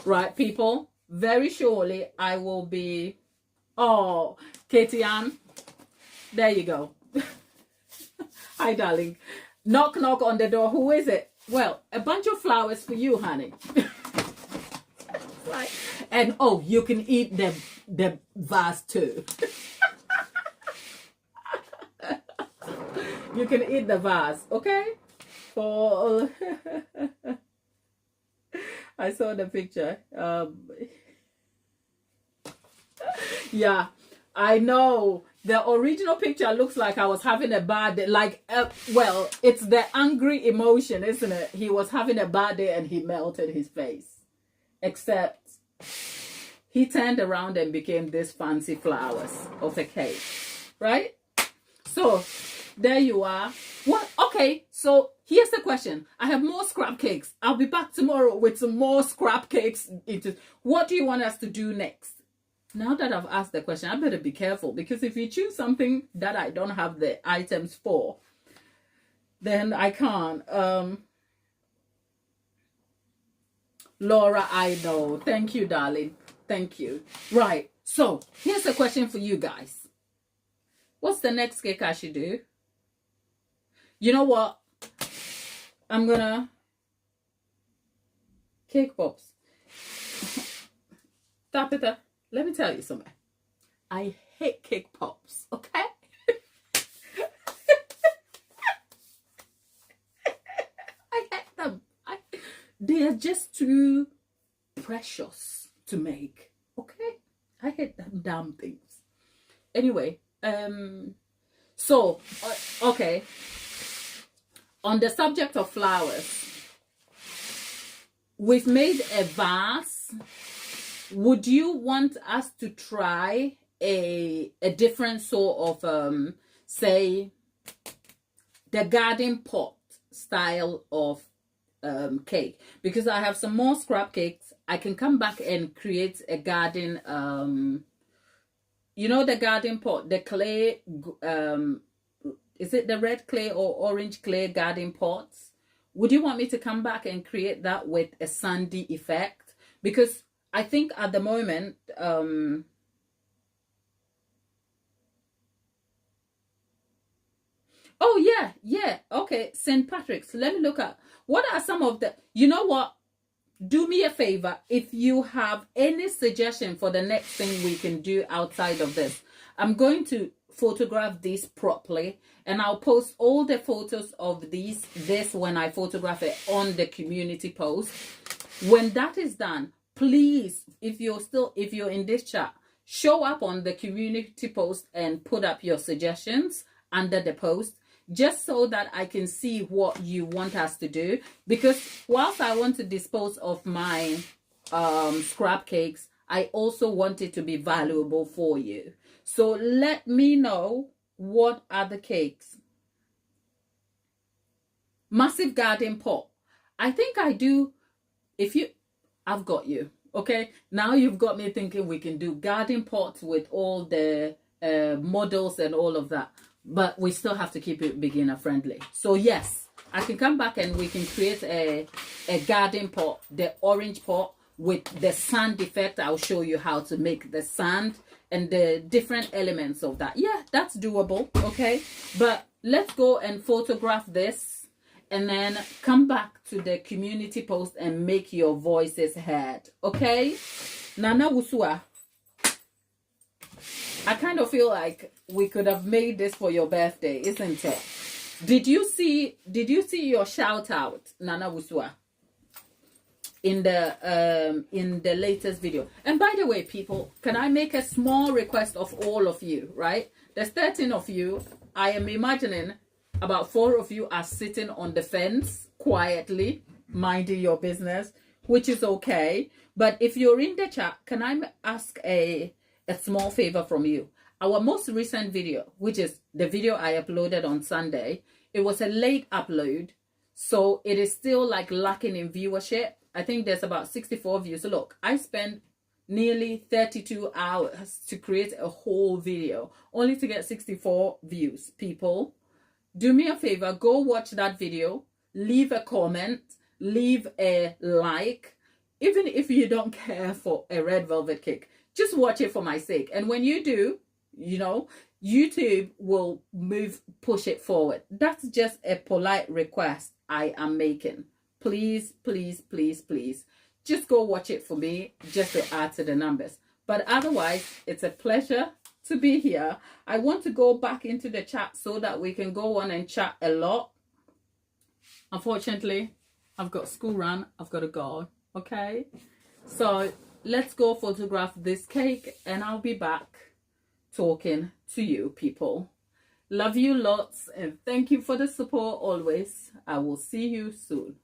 Right, people? Very surely I will be... Oh, Katie Ann. There you go. Hi, darling. Knock, knock on the door. Who is it? Well, a bunch of flowers for you, honey. Right. And, oh, you can eat the vase too. You can eat the vase, okay? For I saw the picture. Yeah, I know. The original picture looks like I was having a bad day. Like, well, it's the angry emotion, isn't it? He was having a bad day and he melted his face. Except he turned around and became this fancy flowers of a cake, right? So there you are. What? Okay, so here's the question. I have more scrap cakes. I'll be back tomorrow with some more scrap cakes. What do you want us to do next? Now that I've asked the question, I better be careful, because if you choose something that I don't have the items for, then I can't. Laura, I know. Thank you, darling. Thank you. Right. So here's a question for you guys. What's the next cake I should do? You know what? I'm gonna... Cake pops. Tapita, let me tell you something. I hate cake pops, okay? I hate them. They are just too precious to make, okay? I hate them damn things. Anyway, so, okay. On the subject of flowers, we've made a vase. Would you want us to try a different sort of, say, the garden pot style of cake? Because I have some more scrap cakes. I can come back and create a garden, you know, the garden pot, the clay, is it the red clay or orange clay garden pots? Would you want me to come back and create that with a sandy effect? Because I think at the moment, oh yeah, okay, St. Patrick's. Let me look at, what are some of the, you know what? Do me a favor, if you have any suggestion for the next thing we can do outside of this, I'm going to photograph these properly, and I'll post all the photos of this when I photograph it on the community post. When that is done, please, if you're in this chat, show up on the community post and put up your suggestions under the post, just so that I can see what you want us to do. Because whilst I want to dispose of my scrap cakes, I also want it to be valuable for you. So let me know what other cakes. Massive garden pot. I think I do. I've got you. Okay. Now you've got me thinking we can do garden pots with all the models and all of that. But we still have to keep it beginner friendly. So yes, I can come back and we can create a garden pot, the orange pot with the sand effect. I'll show you how to make the sand and the different elements of that. Yeah, that's doable. Okay, but let's go and photograph this and then come back to the community post and make your voices heard. Okay, Nana Wusua, I kind of feel like we could have made this for your birthday, isn't it? Did you see your shout out, Nana Wuswa, in the latest video? And by the way, people, can I make a small request of all of you, right? There's 13 of you. I am imagining about 4 of you are sitting on the fence quietly, minding your business, which is okay. But if you're in the chat, can I ask a small favor from you? Our most recent video, which is the video I uploaded on Sunday, it was a late upload, so it is still like lacking in viewership. I think there's about 64 views. So look, I spent nearly 32 hours to create a whole video, only to get 64 views. People, do me a favor, go watch that video, leave a comment, leave a like. Even if you don't care for a red velvet cake, just watch it for my sake. And when you do, you know, YouTube will push it forward. That's just a polite request I am making. Please, please, please, please, just go watch it for me, just to add to the numbers. But otherwise, it's a pleasure to be here. I want to go back into the chat so that we can go on and chat a lot. Unfortunately, I've got school run. I've got to go. Okay, so let's go photograph this cake and I'll be back talking to you, people. Love you lots and thank you for the support always. I will see you soon.